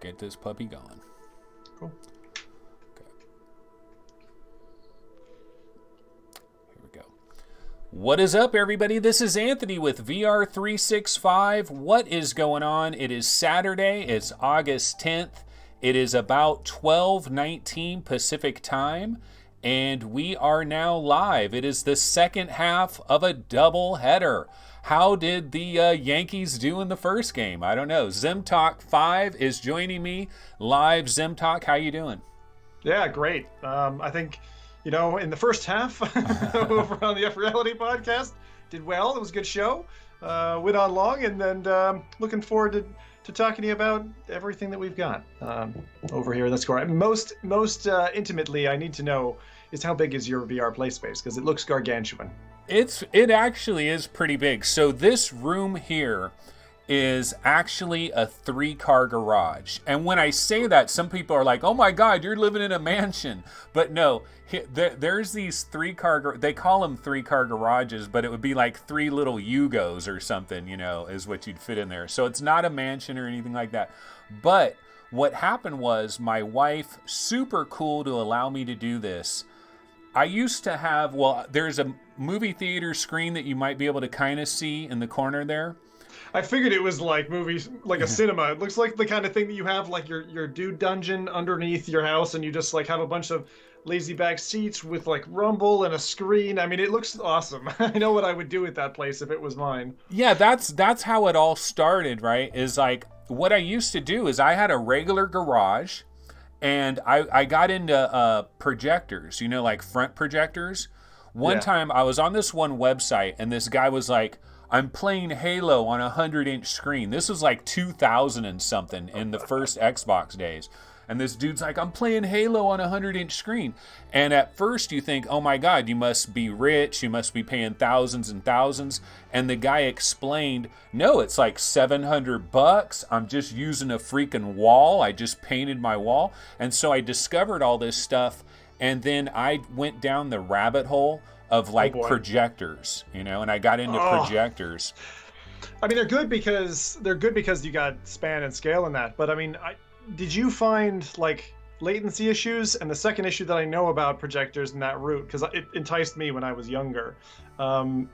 get this puppy going. Cool. Okay. Here we go. What is up, everybody? This is Anthony with VR365. What is going on? It is Saturday. It's August 10th. It is about 12:19 Pacific time, and we are now live. It is the second half of a double header. How did the Yankees do in the first game? I don't know. Zimtok5 is joining me live. Zimtok, how you doing? Yeah, great. I think, in the first half over on the F Reality podcast, did well. It was a good show. Went on long, and then looking forward to talking to you about everything that we've got over here in the score. Most intimately, I need to know is how big is your VR play space, because it looks gargantuan. It actually is pretty big. So this room here is actually a 3-car garage. And when I say that, some people are like, oh my God, you're living in a mansion. But no, there's these 3-car, they call them 3-car garages, but it would be like 3 little Yugos or something, is what you'd fit in there. So it's not a mansion or anything like that. But what happened was my wife, super cool to allow me to do this. I used to have, there's a movie theater screen that you might be able to kind of see in the corner there. I figured it was like movies, like a cinema. It looks like the kind of thing that you have like your dude dungeon underneath your house, and you just like have a bunch of lazy back seats with like rumble and a screen. I mean, it looks awesome. I know what I would do at that place if it was mine. Yeah, that's how it all started, right? Is like what I used to do is I had a regular garage. And I got into projectors, like front projectors. One time I was on this one website, and this guy was like, I'm playing Halo on a 100-inch screen. This was like 2000 and something in the first Xbox days. And this dude's like, I'm playing Halo on a 100-inch screen. And at first you think, oh my God, you must be rich. You must be paying thousands and thousands. And the guy explained, no, it's like $700. I'm just using a freaking wall. I just painted my wall. And so I discovered all this stuff. And then I went down the rabbit hole of like projectors, and I got into projectors. I mean, they're good because you got span and scale in that. But I mean, did you find like latency issues? And the second issue that I know about projectors in that route, because it enticed me when I was younger,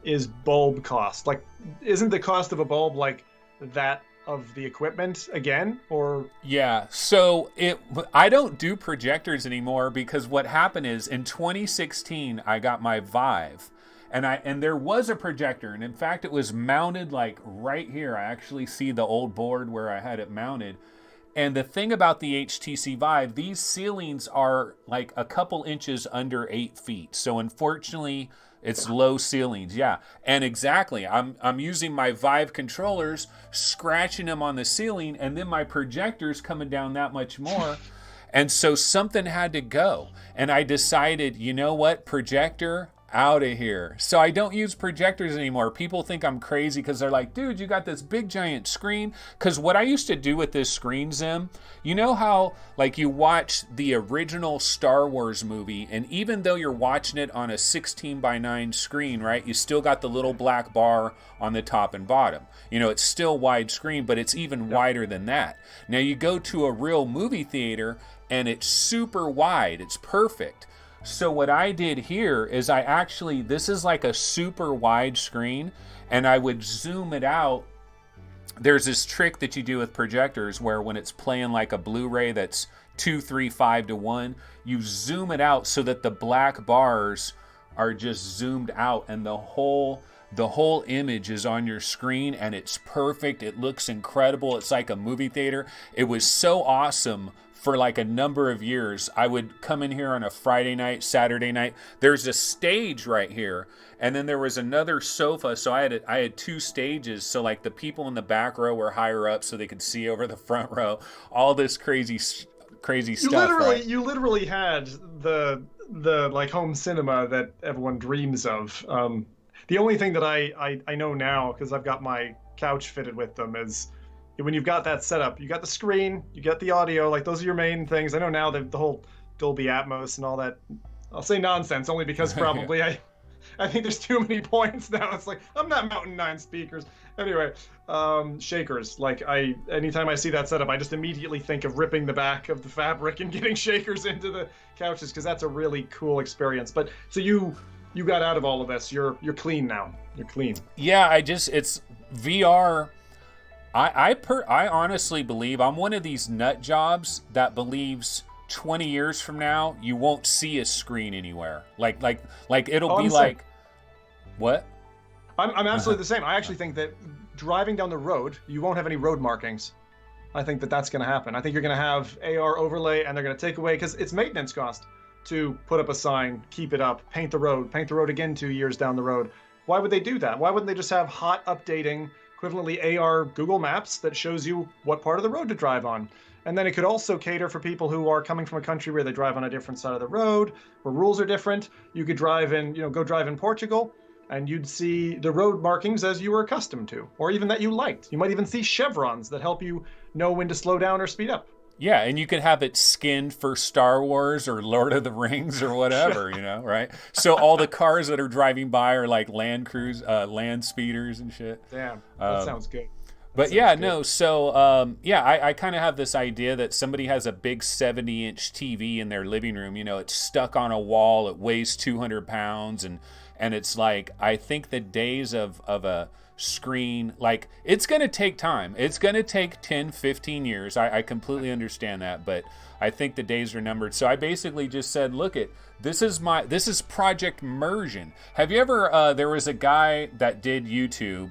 is bulb cost. Like, isn't the cost of a bulb like that of the equipment again? Or yeah, so I don't do projectors anymore, because what happened is in 2016 I got my Vive. And there was a projector, and in fact it was mounted like right here. I actually see the old board where I had it mounted. And the thing about the HTC Vive, these ceilings are like a couple inches under 8 feet. So unfortunately, it's low ceilings. Yeah, and exactly. I'm using my Vive controllers, scratching them on the ceiling, and then my projector's coming down that much more. And so something had to go. And I decided, you know what, projector, out of here. So I don't use projectors anymore. People think I'm crazy because they're like, dude, you got this big giant screen. Because what I used to do with this screen, Zim, you know how like you watch the original Star Wars movie, and even though you're watching it on a 16:9 screen, right, you still got the little black bar on the top and bottom. It's still widescreen, but it's even wider than that. Now you go to a real movie theater and it's super wide. It's perfect. So what I did here is this is like a super wide screen, and I would zoom it out. There's this trick that you do with projectors where when it's playing like a Blu-ray that's 2, 3, 5 to 1, you zoom it out so that the black bars are just zoomed out, and the whole image is on your screen, and it's perfect. It looks incredible. It's like a movie theater. It was so awesome. For like a number of years, I would come in here on a Friday night, Saturday night. There's a stage right here, and then there was another sofa. So I had 2 stages. So like the people in the back row were higher up, so they could see over the front row. All this crazy stuff. You literally had the like home cinema that everyone dreams of. The only thing that I know now, because I've got my couch fitted with them, is when you've got that set up, you got the screen, you got the audio, like those are your main things. I know now the whole Dolby Atmos and all that, I'll say nonsense only because probably I think there's too many points now. It's like, I'm not mounting 9 speakers. Anyway, shakers. Like anytime I see that setup, I just immediately think of ripping the back of the fabric and getting shakers into the couches because that's a really cool experience. But so you got out of all of this. You're clean now. You're clean. Yeah, it's VR. I honestly believe I'm one of these nut jobs that believes 20 years from now you won't see a screen anywhere. Like it'll be like what? I'm absolutely the same. I actually think that driving down the road, you won't have any road markings. I think that that's going to happen. I think you're going to have AR overlay, and they're going to take away, because it's maintenance cost to put up a sign, keep it up, paint the road again 2 years down the road. Why would they do that? Why wouldn't they just have hot updating, equivalently AR Google Maps that shows you what part of the road to drive on? And then it could also cater for people who are coming from a country where they drive on a different side of the road, where rules are different. You could drive in, go drive in Portugal, and you'd see the road markings as you were accustomed to, or even that you liked. You might even see chevrons that help you know when to slow down or speed up. Yeah, and you could have it skinned for Star Wars or Lord of the Rings or whatever, right? So all the cars that are driving by are like land speeders and shit. Damn, that sounds good. But yeah, no, so I kind of have this idea that somebody has a big 70-inch TV in their living room. It's stuck on a wall, it weighs 200 pounds, and it's like, I think the days of a screen, like, it's going to take time. It's going to take 10, 15 years. I completely understand that, but I think the days are numbered. So I basically just said, look this is Project Immersion. Have you ever, there was a guy that did YouTube,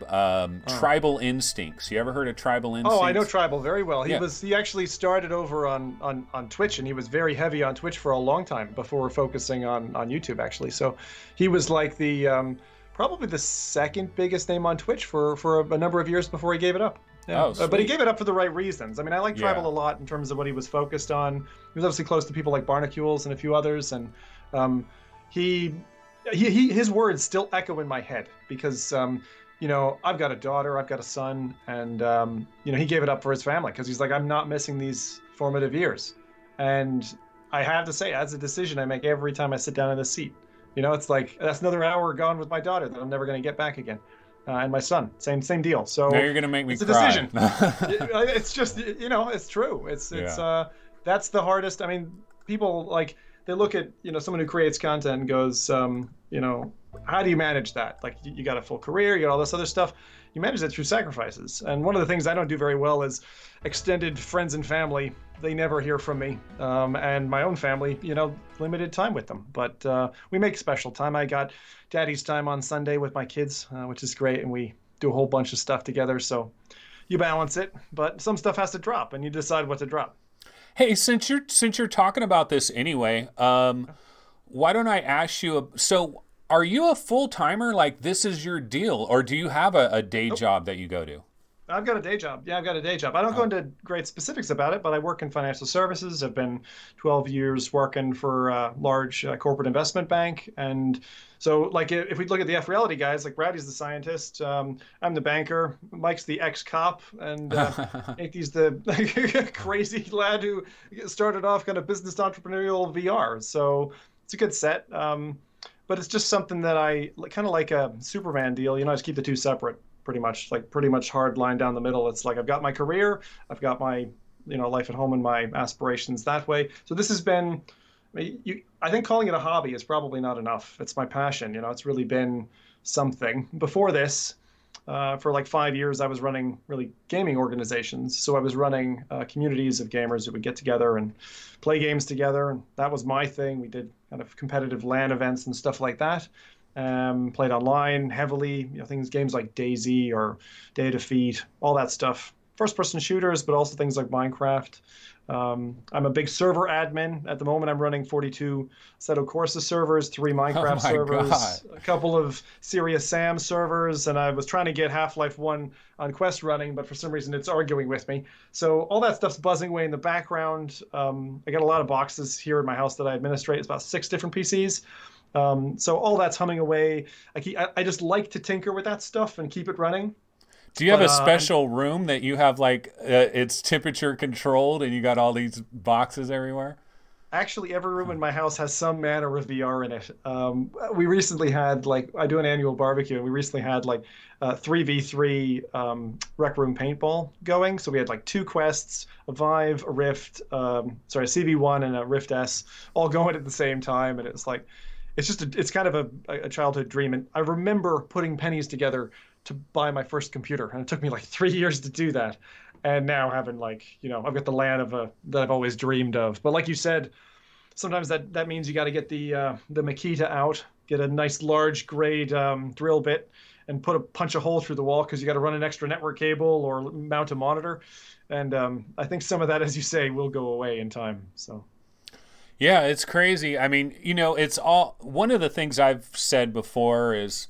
Tribal Instincts. You ever heard of Tribal Instincts? Oh, I know Tribal very well. He actually started over on Twitch, and he was very heavy on Twitch for a long time before focusing on YouTube, actually. So he was like the, probably the second biggest name on Twitch for a number of years before he gave it up. Yeah. But he gave it up for the right reasons. I mean, I like Tribal a lot in terms of what he was focused on. He was obviously close to people like Barnacules and a few others, and his words still echo in my head because I've got a daughter, I've got a son, and he gave it up for his family because he's like, I'm not missing these formative years. And I have to say, as a decision I make every time I sit down in this seat, it's like that's another hour gone with my daughter that I'm never going to get back again. And my son, same deal. So now you're gonna make me cry. It's a decision. It's just, it's true. It's that's the hardest. I mean, people like they look at someone who creates content and goes, how do you manage that? Like you got a full career, you got all this other stuff. You manage that through sacrifices. And one of the things I don't do very well is extended friends and family. They never hear from me, and my own family, limited time with them. But we make special time. I got daddy's time on Sunday with my kids, which is great, and we do a whole bunch of stuff together. So you balance it, but some stuff has to drop, and you decide what to drop. Hey, since you're talking about this anyway, why don't I ask you? So, are you a full timer? Like this is your deal, or do you have a day job that you go to? I've got a day job. Yeah, I've got a day job. I don't go into great specifics about it, but I work in financial services. I've been 12 years working for a large corporate investment bank. And so, like, if we look at the F-Reality guys, like Brady's the scientist, I'm the banker, Mike's the ex-cop, and Nathan's the crazy lad who started off kind of business entrepreneurial VR. So it's a good set. But it's just something that I kind of like a Superman deal. I just keep the two separate. Pretty much hard line down the middle. It's like I've got my career, I've got my life at home and my aspirations that way. So this has been, I think calling it a hobby is probably not enough. It's my passion. It's really been something. Before this, for like 5 years, I was running really gaming organizations. So I was running communities of gamers who would get together and play games together, and that was my thing. We did kind of competitive LAN events and stuff like that. Played online heavily, games like DayZ or Day of Defeat, all that stuff. First-person shooters, but also things like Minecraft. I'm a big server admin. At the moment, I'm running 42 Assetto Corsa servers, 3 Minecraft servers, a couple of Serious Sam servers, and I was trying to get Half-Life 1 on Quest running, but for some reason it's arguing with me. So all that stuff's buzzing away in the background. I got a lot of boxes here in my house that I administrate. It's about 6 different PCs. So all that's humming away. I just like to tinker with that stuff and keep it running. Do you have a special room that you have like it's temperature controlled and you got all these boxes everywhere? Actually, every room in my house has some manner of VR in it. We recently had like I do an annual barbecue, and we recently had like 3v3 Rec Room paintball going. So we had like two quests, a Vive, a Rift, sorry, a CV1 and a Rift S, all going at the same time, and it's like it's kind of a childhood dream. And I remember putting pennies together to buy my first computer, and it took me like 3 years to do that. And now having like, I've got the LAN of a that I've always dreamed of. But like you said, sometimes that means you got to get the Makita out, get a nice large grade drill bit, and punch a hole through the wall because you got to run an extra network cable or mount a monitor. And I think some of that, as you say, will go away in time. So. Yeah, it's crazy. I mean, it's all one of the things I've said before is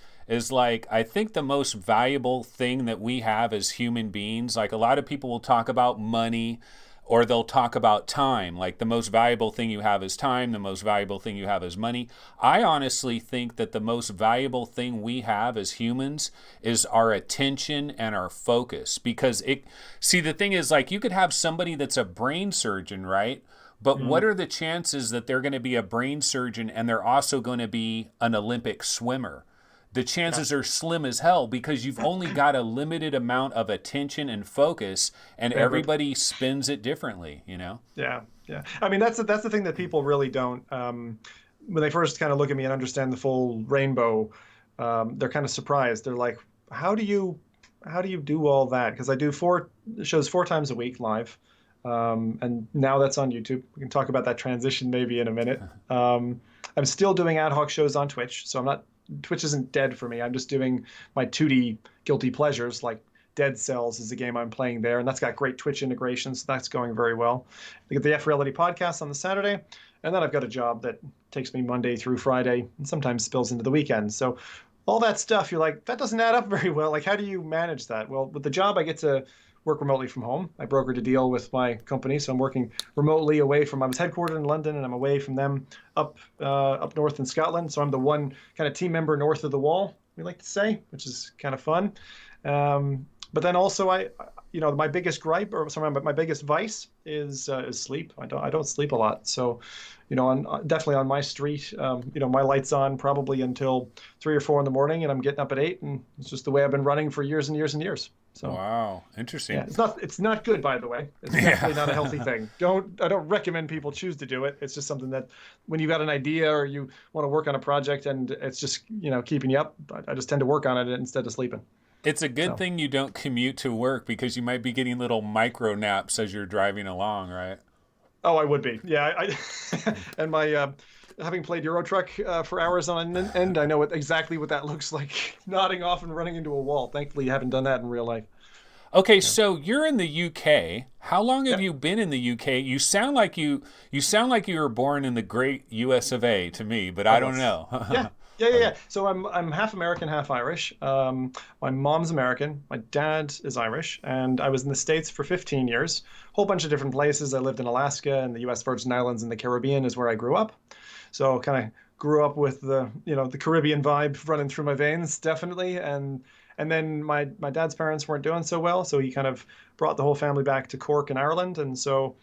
like I think the most valuable thing that we have as human beings, like a lot of people will talk about money or they'll talk about time. Like the most valuable thing you have is time, the most valuable thing you have is money. I honestly think that the most valuable thing we have as humans is our attention and our focus because the thing is like you could have somebody that's a brain surgeon, right? But what are the chances that they're going to be a brain surgeon and they're also going to be an Olympic swimmer? The chances are slim as hell because you've only got a limited amount of attention and focus, and everybody spends it differently, Yeah, yeah. I mean, that's the thing that people really don't. When they first kind of look at me and understand the full rainbow, they're kind of surprised. They're like, how do you do all that? Because I do 4 shows 4 times a week live. And now that's on YouTube. We can talk about that transition maybe in a minute. I'm still doing ad hoc shows on Twitch, so Twitch isn't dead for me. I'm just doing my 2D guilty pleasures, like Dead Cells is a game I'm playing there, and that's got great Twitch integration, so that's going very well. I get the F Reality podcast on the Saturday, and then I've got a job that takes me Monday through Friday, and sometimes spills into the weekend. So all that stuff, you're like, that doesn't add up very well. Like, how do you manage that? Well, with the job, I get to work remotely from home. I brokered a deal with my company, so I'm working remotely away from. I was headquartered in London, and I'm away from them up north in Scotland. So I'm the one kind of team member north of the wall, we like to say, which is kind of fun. But then also, my biggest gripe, or sorry, my biggest vice is sleep. I don't sleep a lot, so definitely on my street, my light's on probably until 3 or 4 in the morning, and I'm getting up at 8, and it's just the way I've been running for years and years and years. So, wow, interesting. Yeah, it's not good, by the way. It's definitely not a healthy thing. I don't recommend people choose to do it. It's just something that when you've got an idea or you want to work on a project and it's just keeping you up, I just tend to work on it instead of sleeping. It's a good thing you don't commute to work because you might be getting little micro naps as you're driving along, right? Oh, I would be. Yeah, and my having played Euro Truck for hours on end, I know exactly what that looks like, nodding off and running into a wall. Thankfully, you haven't done that in real life. Okay, so you're in the UK. How long have you been in the UK? You sound like you were born in the great US of A to me, but I don't know. Yeah. So I'm half American, half Irish. My mom's American, my dad is Irish, and I was in the States for 15 years. Whole bunch of different places. I lived in Alaska and the US Virgin Islands and the Caribbean is where I grew up. So kind of grew up with the Caribbean vibe running through my veins, definitely. And then my dad's parents weren't doing so well, so he kind of brought the whole family back to Cork in Ireland, and so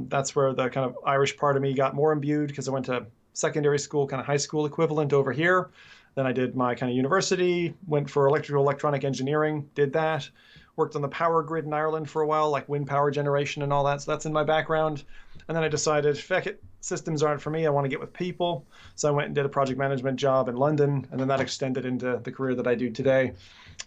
that's where the kind of Irish part of me got more imbued because I went to secondary school, kind of high school equivalent over here. Then I did my kind of university, went for electrical electronic engineering, did that, worked on the power grid in Ireland for a while, like wind power generation and all that. So that's in my background. And then I decided, feck it, systems aren't for me. I want to get with people. So I went and did a project management job in London, and then that extended into the career that I do today.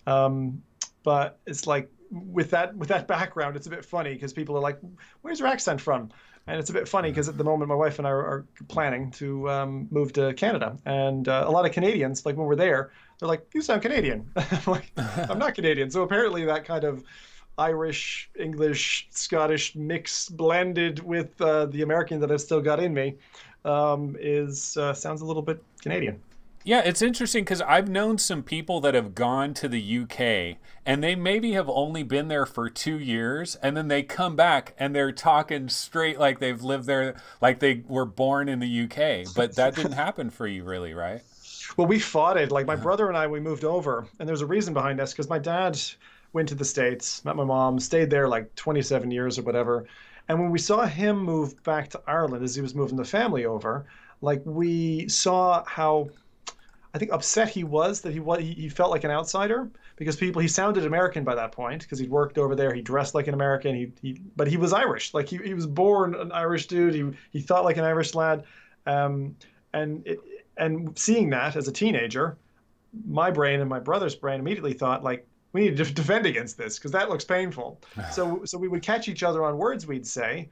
But it's like with that background, it's a bit funny because people are like, "Where's your accent from?" And it's a bit funny because at the moment my wife and I are planning to move to Canada, and a lot of Canadians, like when we're there, they're like, "You sound Canadian." I'm like, "I'm not Canadian." So apparently that kind of Irish, English, Scottish mix blended with the American that I've still got in me sounds a little bit Canadian. Yeah, it's interesting because I've known some people that have gone to the UK and they maybe have only been there for 2 years, and then they come back and they're talking straight like they've lived there, like they were born in the UK. But that didn't happen for you, really, right? Well, we fought it. Like my brother and I, we moved over, and there's a reason behind this because my dad went to the States, met my mom, stayed there like 27 years or whatever. And when we saw him move back to Ireland as he was moving the family over, like we saw how I think upset he was that he felt like an outsider because he sounded American by that point because he'd worked over there. He dressed like an American. But he was Irish. Like he was born an Irish dude. He thought like an Irish lad. Um, and it, and seeing that as a teenager, my brain and my brother's brain immediately thought like we need to defend against this because that looks painful. So we would catch each other on words we'd say,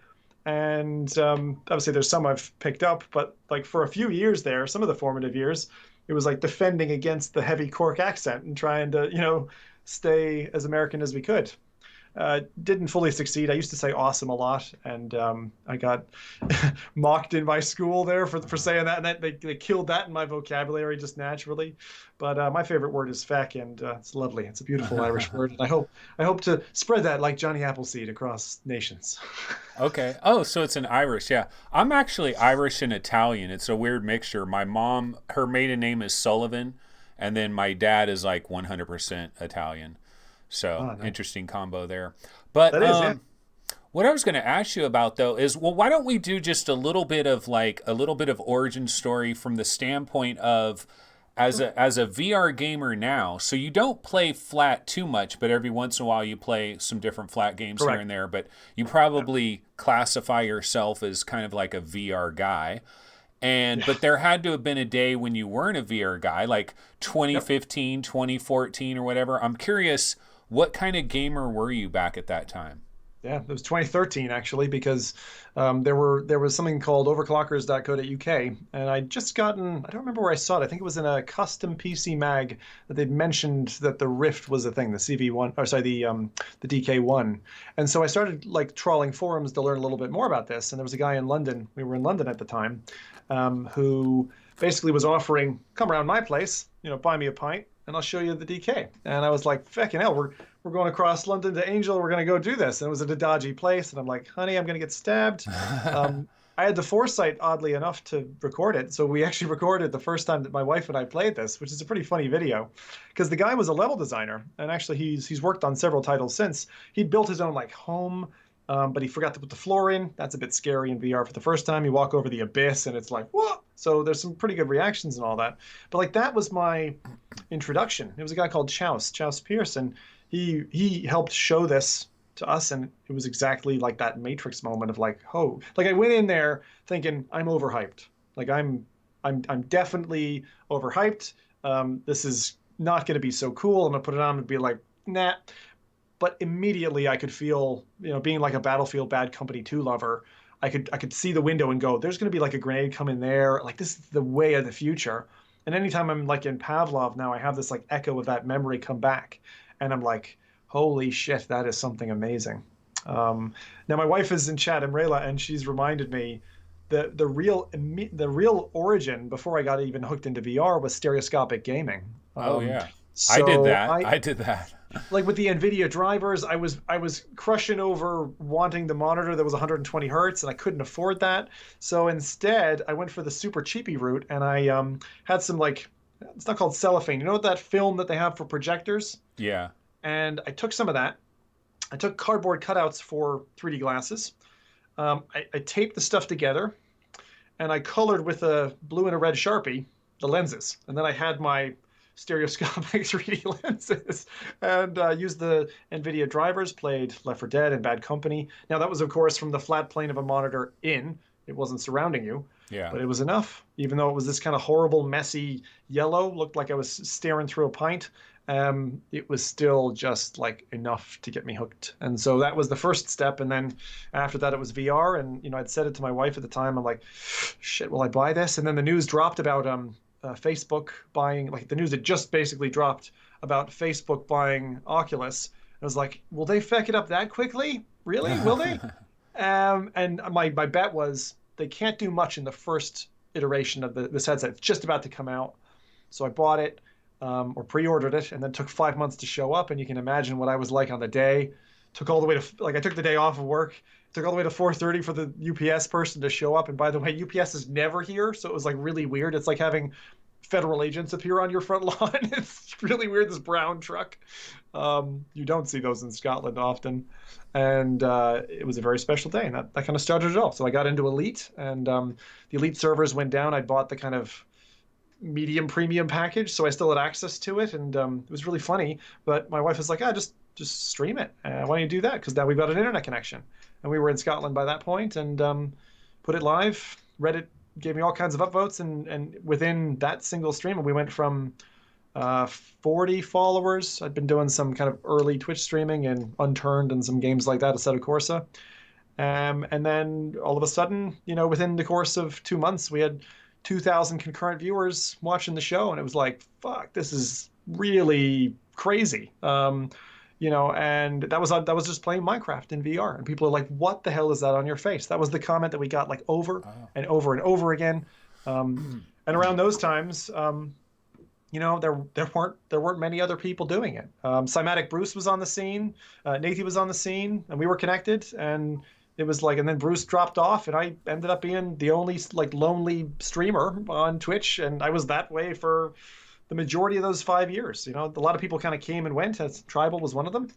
and obviously there's some I've picked up, but like for a few years there, some of the formative years, it was like defending against the heavy Cork accent and trying to stay as American as we could. Didn't fully succeed. I used to say awesome a lot, and I got mocked in my school there for saying that, and they killed that in my vocabulary just naturally. But my favorite word is feck, and it's lovely. It's a beautiful Irish word, and I hope to spread that like Johnny Appleseed across nations. Okay. Oh, so it's an Irish. Yeah. I'm actually Irish and Italian. It's a weird mixture. My mom, her maiden name is Sullivan, and then my dad is like 100% Italian. So Nice. interesting combo there. But That is, yeah. what I was going to ask you about though is, well, why don't we do just a little bit of origin story from the standpoint of as a VR gamer now. So you don't play flat too much, but every once in a while you play some different flat games Correct. here and there. But you probably classify yourself as kind of like a VR guy. But there had to have been a day when you weren't a VR guy, like 2015, 2014 or whatever. I'm curious, what kind of gamer were you back at that time? Yeah, it was 2013 actually, because there was something called overclockers.co.uk, and I'd just gotten, I don't remember where I saw it. I think it was in a custom PC mag that they'd mentioned that the Rift was a thing, the CV1, or sorry, the DK1. And so I started like trawling forums to learn a little bit more about this. And there was a guy in London, we were in London at the time, who basically was offering, come around my place, buy me a pint, and I'll show you the DK. And I was like, feckin' hell, we're going across London to Angel. We're going to go do this. And it was at a dodgy place. And I'm like, honey, I'm going to get stabbed. I had the foresight, oddly enough, to record it. So we actually recorded the first time that my wife and I played this, which is a pretty funny video. Because the guy was a level designer. And actually, he's worked on several titles since. He'd built his own like home, but he forgot to put the floor in. That's a bit scary in VR for the first time. You walk over the abyss and it's like, what? So there's some pretty good reactions and all that. But like that was my introduction. It was a guy called Chouse Pierce, and he helped show this to us, and it was exactly like that Matrix moment of like, oh, like I went in there thinking I'm overhyped. Like I'm definitely overhyped. This is not going to be so cool. I'm gonna put it on and be like, nah. But immediately I could feel, being like a Battlefield Bad Company 2 lover, I could see the window and go, there's going to be like a grenade coming there. Like this is the way of the future. And anytime I'm like in Pavlov now, I have this like echo of that memory come back. And I'm like, holy shit, that is something amazing. Now my wife is in chat, Imrela, and she's reminded me that the real origin before I got even hooked into VR was stereoscopic gaming. Oh yeah. So I did that. Like with the NVIDIA drivers, I was crushing over wanting the monitor that was 120 hertz, and I couldn't afford that. So instead, I went for the super cheapy route, and I had some like, it's not called cellophane. You know what that film that they have for projectors? Yeah. And I took some of that. I took cardboard cutouts for 3D glasses. I taped the stuff together, and I colored with a blue and a red Sharpie the lenses. And then I had my stereoscopic 3D lenses and used the NVIDIA drivers, played Left 4 Dead and Bad Company. Now that was, of course, from the flat plane of a monitor in. It wasn't surrounding you. Yeah. But it was enough. Even though it was this kind of horrible, messy yellow, looked like I was staring through a pint. It was still just like enough to get me hooked. And so that was the first step. And then after that, it was VR. And, I'd said it to my wife at the time. I'm like, shit, will I buy this? And then the news dropped about Facebook buying, like the news had just basically dropped about Facebook buying Oculus. I was like, will they feck it up that quickly? Really? Will they? And my bet was they can't do much in the first iteration of this headset. It's just about to come out. So I bought it. Or pre-ordered it, and then took 5 months to show up. And you can imagine what I was like on the day. Took all the way to, like, I took the day off of work. Took all the way to 4:30 for the UPS person to show up. And by the way, UPS is never here, so it was like really weird. It's like having federal agents appear on your front lawn. It's really weird. This brown truck. You don't see those in Scotland often. And it was a very special day, and that kind of started it all. So I got into Elite, and the Elite servers went down. I bought the kind of medium premium package, so I still had access to it, and it was really funny. But my wife was like, just stream it. Why don't you do that? Because now we've got an internet connection. And we were in Scotland by that point, and put it live. Reddit gave me all kinds of upvotes, and within that single stream, we went from 40 followers. I'd been doing some kind of early Twitch streaming and Unturned and some games like that, Assetto Corsa. And then all of a sudden, within the course of 2 months, we had 2,000 concurrent viewers watching the show. And it was like, fuck, this is really crazy. And that was just playing Minecraft in VR. And people are like, what the hell is that on your face? That was the comment that we got like over and over and over again. And around those times, there weren't many other people doing it. Cymatic Bruce was on the scene, Nathy was on the scene, and we were connected. And it was like, and then Bruce dropped off, and I ended up being the only like lonely streamer on Twitch, and I was that way for the majority of those 5 years. A lot of people kind of came and went. As Tribal was one of them,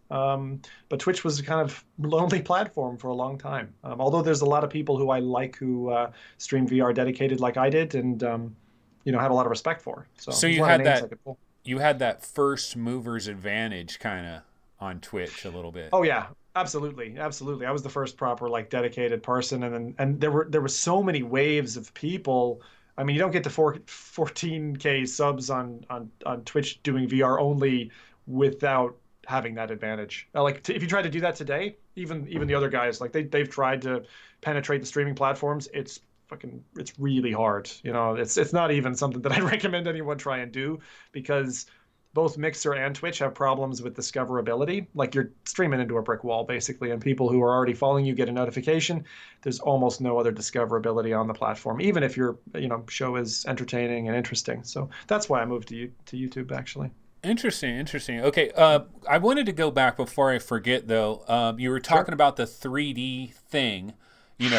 but Twitch was a kind of lonely platform for a long time. Although there's a lot of people who I like who stream VR dedicated like I did, and have a lot of respect for. So you had that first mover's advantage kind of on Twitch a little bit. Oh yeah, absolutely. I was the first proper like dedicated person, and there were so many waves of people. I mean, you don't get to 14K subs on Twitch doing VR only without having that advantage. If you try to do that today, even the other guys, like they've tried to penetrate the streaming platforms. It's really hard. It's not even something that I'd recommend anyone try and do, because both Mixer and Twitch have problems with discoverability. Like, you're streaming into a brick wall basically, and people who are already following you get a notification. There's almost no other discoverability on the platform, even if your show is entertaining and interesting. So that's why I moved to YouTube actually. Interesting. Okay, I wanted to go back before I forget though. You were talking about the 3D thing.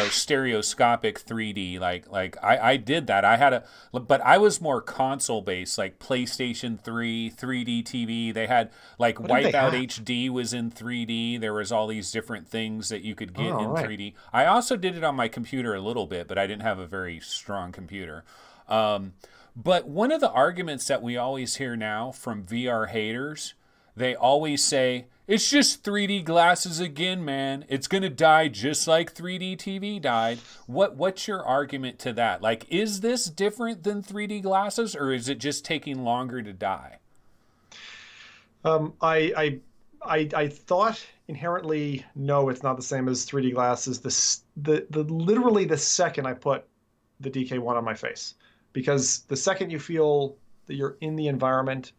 Stereoscopic 3D, like I did that. But I was more console based, like PlayStation 3, 3D TV. They had like Wipeout HD was in 3D. There was all these different things that you could get in 3D. I also did it on my computer a little bit, but I didn't have a very strong computer. But one of the arguments that we always hear now from VR haters, they always say, it's just 3D glasses again, man. It's going to die just like 3D TV died. What's your argument to that? Like, is this different than 3D glasses, or is it just taking longer to die? I thought inherently, no, it's not the same as 3D glasses. Literally the second I put the DK1 on my face, because the second you feel that you're in the environment,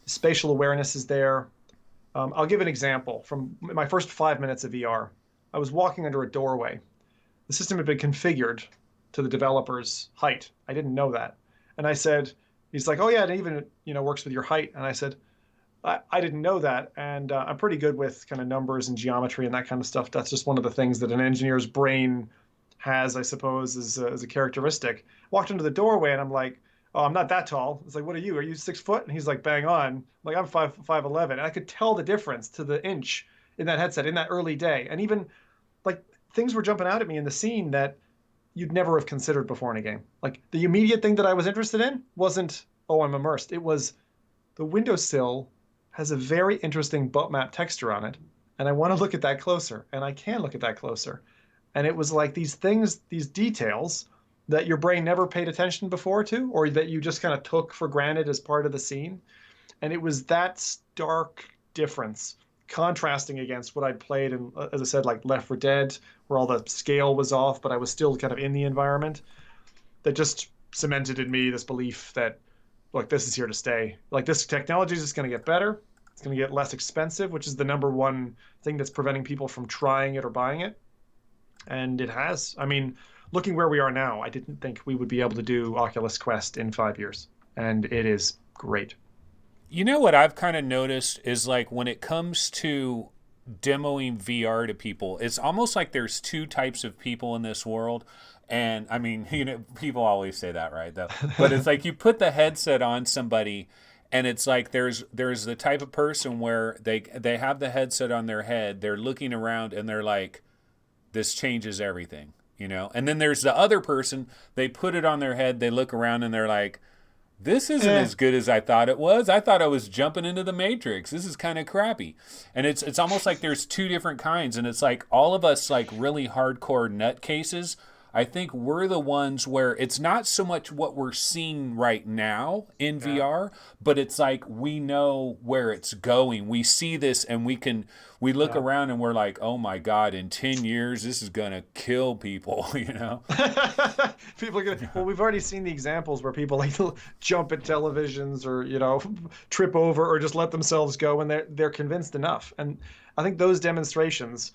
the spatial awareness is there. I'll give an example from my first 5 minutes of VR. I was walking under a doorway. The system had been configured to the developer's height. I didn't know that. And I said, he's like, oh yeah, it even works with your height. And I said, I didn't know that. And I'm pretty good with kind of numbers and geometry and that kind of stuff. That's just one of the things that an engineer's brain has, I suppose, as a characteristic. Walked into the doorway and I'm like, oh, I'm not that tall. It's like, what are you? Are you 6 foot? And he's like, bang on. Like, I'm 5'11". And I could tell the difference to the inch in that headset in that early day. And even like things were jumping out at me in the scene that you'd never have considered before in a game. Like, the immediate thing that I was interested in wasn't, oh, I'm immersed. It was the windowsill has a very interesting butt map texture on it. And I want to look at that closer. And I can look at that closer. And it was like these things, these details that your brain never paid attention before to, or that you just kind of took for granted as part of the scene. And it was that stark difference contrasting against what I'd played in, as I said, like Left 4 Dead, where all the scale was off, but I was still kind of in the environment, that just cemented in me this belief that, look, this is here to stay. Like, this technology is just going to get better. It's going to get less expensive, which is the number one thing that's preventing people from trying it or buying it. And it has. I mean, looking where we are now, I didn't think we would be able to do Oculus Quest in 5 years. And it is great. You know what I've kind of noticed is, like, when it comes to demoing VR to people, it's almost like there's two types of people in this world. And I mean, people always say that, right? Though, but it's like you put the headset on somebody, and it's like there's the type of person where they have the headset on their head, they're looking around, and they're like, this changes everything, And then there's the other person, they put it on their head, they look around, and they're like, this isn't as good as I thought it was. I thought I was jumping into the Matrix. This is kind of crappy. And it's almost like there's two different kinds. And it's like all of us like really hardcore nutcases, I think we're the ones where it's not so much what we're seeing right now in VR, but it's like we know where it's going. We see this and we look around and we're like, oh my God, in 10 years, this is going to kill people, People are gonna, well, we've already seen the examples where people like jump at televisions or, trip over or just let themselves go when they're convinced enough. And I think those demonstrations,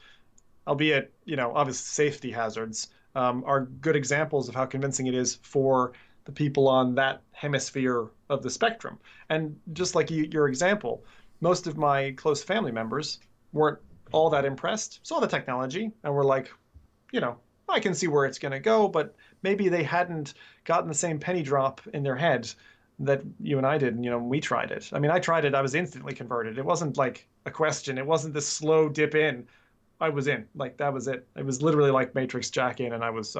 albeit, obvious safety hazards, are good examples of how convincing it is for the people on that hemisphere of the spectrum. And just like your example, most of my close family members weren't all that impressed, saw the technology, and were like, I can see where it's going to go, but maybe they hadn't gotten the same penny drop in their head that you and I did, when we tried it. I mean, I tried it, I was instantly converted. It wasn't like a question. It wasn't this slow dip in. I was in. Like, that was it. It was literally like Matrix Jack in, and I was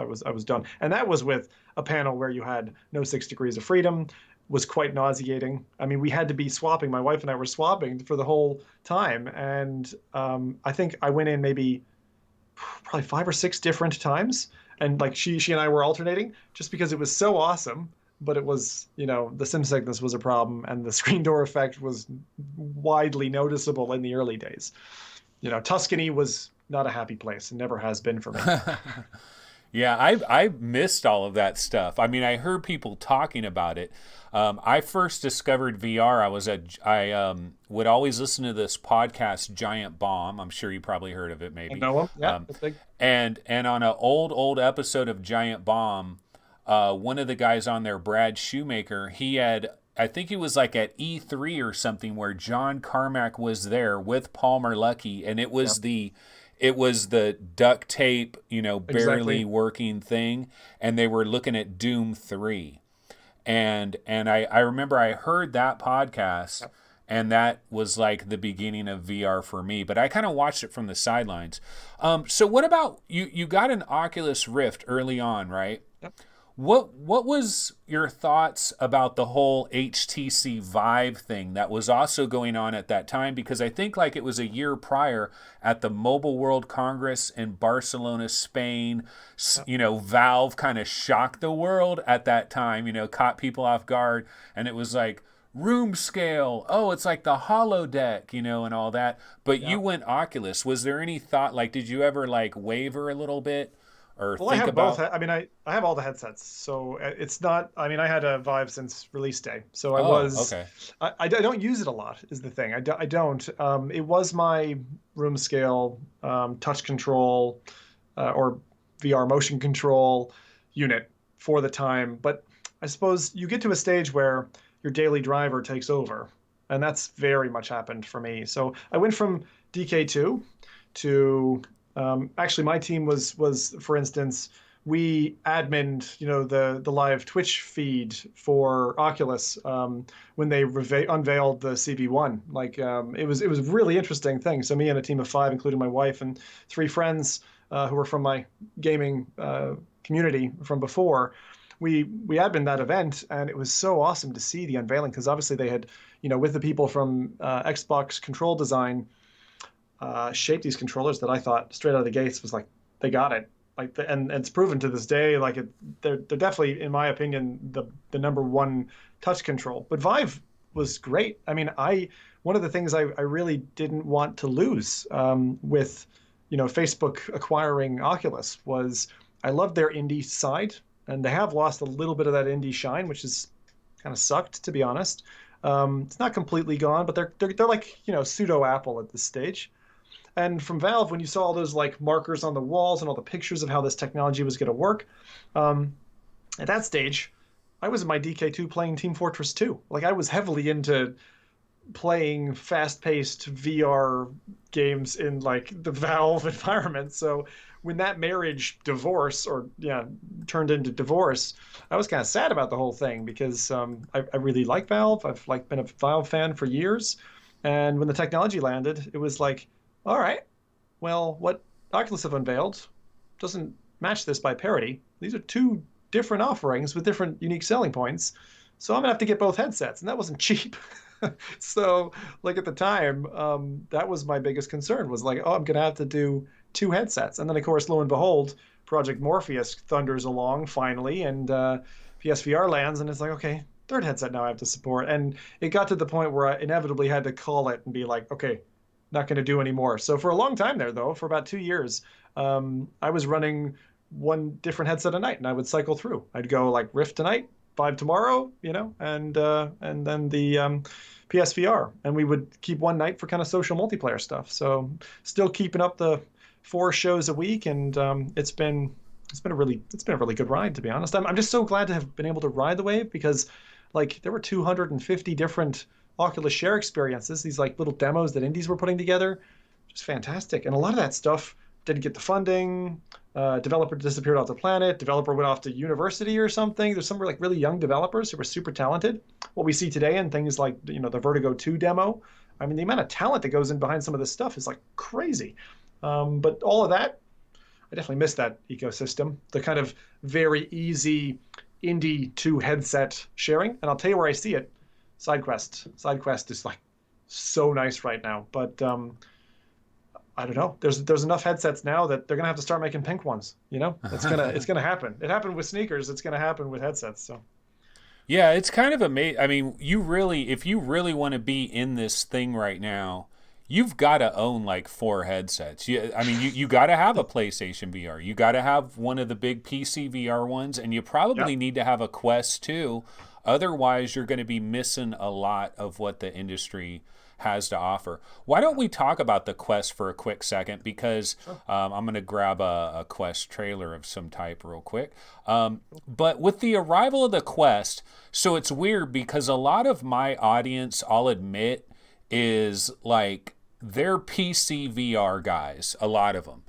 done. And that was with a panel where you had no 6 degrees of freedom, was quite nauseating. I mean, we had to be swapping. My wife and I were swapping for the whole time. And I think I went in maybe probably 5 or 6 different times. And like she and I were alternating just because it was so awesome. But it was, the sim sickness was a problem, and the screen door effect was widely noticeable in the early days. Tuscany was not a happy place and never has been for me. Yeah, I missed all of that stuff. I mean, I heard people talking about it. I first discovered VR. I would always listen to this podcast, Giant Bomb. I'm sure you probably heard of it, maybe. I know him. Yeah, that's big. And on an old episode of Giant Bomb, one of the guys on there, Brad Shoemaker, he had, I think it was like at E3 or something, where John Carmack was there with Palmer Luckey, and it was the duct tape, barely Exactly. working thing, and they were looking at Doom 3. And I remember I heard that podcast, and that was like the beginning of VR for me, but I kind of watched it from the sidelines. So what about you got an Oculus Rift early on, right? Yep. What was your thoughts about the whole HTC Vive thing that was also going on at that time? Because I think like it was a year prior at the Mobile World Congress in Barcelona, Spain, Valve kind of shocked the world at that time, caught people off guard. And it was like room scale. Oh, it's like the holodeck, and all that. But you went Oculus. Was there any thought, like, did you ever like waver a little bit? Well, I have both. I mean, I have all the headsets, so it's not. I mean, I had a Vive since release day, so I was. Okay. I don't use it a lot. Is the thing. I don't. It was my room scale touch control or VR motion control unit for the time, but I suppose you get to a stage where your daily driver takes over, and that's very much happened for me. So I went from DK2 to actually, my team was, for instance, we adminned, the live Twitch feed for Oculus when they unveiled the CV1. Like, it was a really interesting thing. So me and a team of 5, including my wife and 3 friends who were from my gaming community from before, we adminned that event, and it was so awesome to see the unveiling, because obviously they had, with the people from Xbox Control Design, shaped these controllers that I thought straight out of the gates was like, they got it. Like, and it's proven to this day, like they're definitely, in my opinion, the number one touch control. But Vive was great. I mean, one of the things I really didn't want to lose with, Facebook acquiring Oculus was I loved their indie side, and they have lost a little bit of that indie shine, which is kind of sucked, to be honest. It's not completely gone, but they're like, pseudo Apple at this stage. And from Valve, when you saw all those like markers on the walls and all the pictures of how this technology was going to work, at that stage, I was in my DK2 playing Team Fortress 2. Like, I was heavily into playing fast-paced VR games in like the Valve environment. So when that marriage turned into divorce, I was kind of sad about the whole thing because I really like Valve. I've like been a Valve fan for years, and when the technology landed, it was like, all right, well, what Oculus have unveiled doesn't match this by parity. These are two different offerings with different unique selling points. So I'm gonna have to get both headsets, and that wasn't cheap. So, like at the time, that was my biggest concern was like, oh, I'm gonna have to do two headsets. And then, of course, lo and behold, Project Morpheus thunders along finally, and PSVR lands, and it's like, okay, third headset now I have to support. And it got to the point where I inevitably had to call it and be like, okay, not going to do anymore. So for a long time there, though, for about 2 years, I was running one different headset a night, and I would cycle through. I'd go like Rift tonight, Vive tomorrow, and then the PSVR, and we would keep one night for kind of social multiplayer stuff. So still keeping up the 4 shows a week, and it's been a really good ride, to be honest. I'm just so glad to have been able to ride the wave because like there were 250 different Oculus Share experiences, these like little demos that indies were putting together, just fantastic. And a lot of that stuff didn't get the funding. Developer disappeared off the planet. Developer went off to university or something. There's some like really young developers who were super talented. What we see today in things like the Vertigo 2 demo, I mean the amount of talent that goes in behind some of this stuff is like crazy. But all of that, I definitely miss that ecosystem. The kind of very easy indie 2 headset sharing. And I'll tell you where I see it. SideQuest. SideQuest is like so nice right now, but I don't know. There's enough headsets now that they're gonna have to start making pink ones. It's gonna happen. It happened with sneakers. It's gonna happen with headsets. So Yeah, it's kind of amazing. I mean, if you really want to be in this thing right now, you've got to own like 4 headsets. You got to have a PlayStation VR. You got to have one of the big PC VR ones, and you probably need to have a Quest too. Otherwise, you're going to be missing a lot of what the industry has to offer. Why don't we talk about the Quest for a quick second? Because I'm going to grab a Quest trailer of some type real quick. But with the arrival of the Quest, so it's weird because a lot of my audience, I'll admit, is like they're PC VR guys, a lot of them.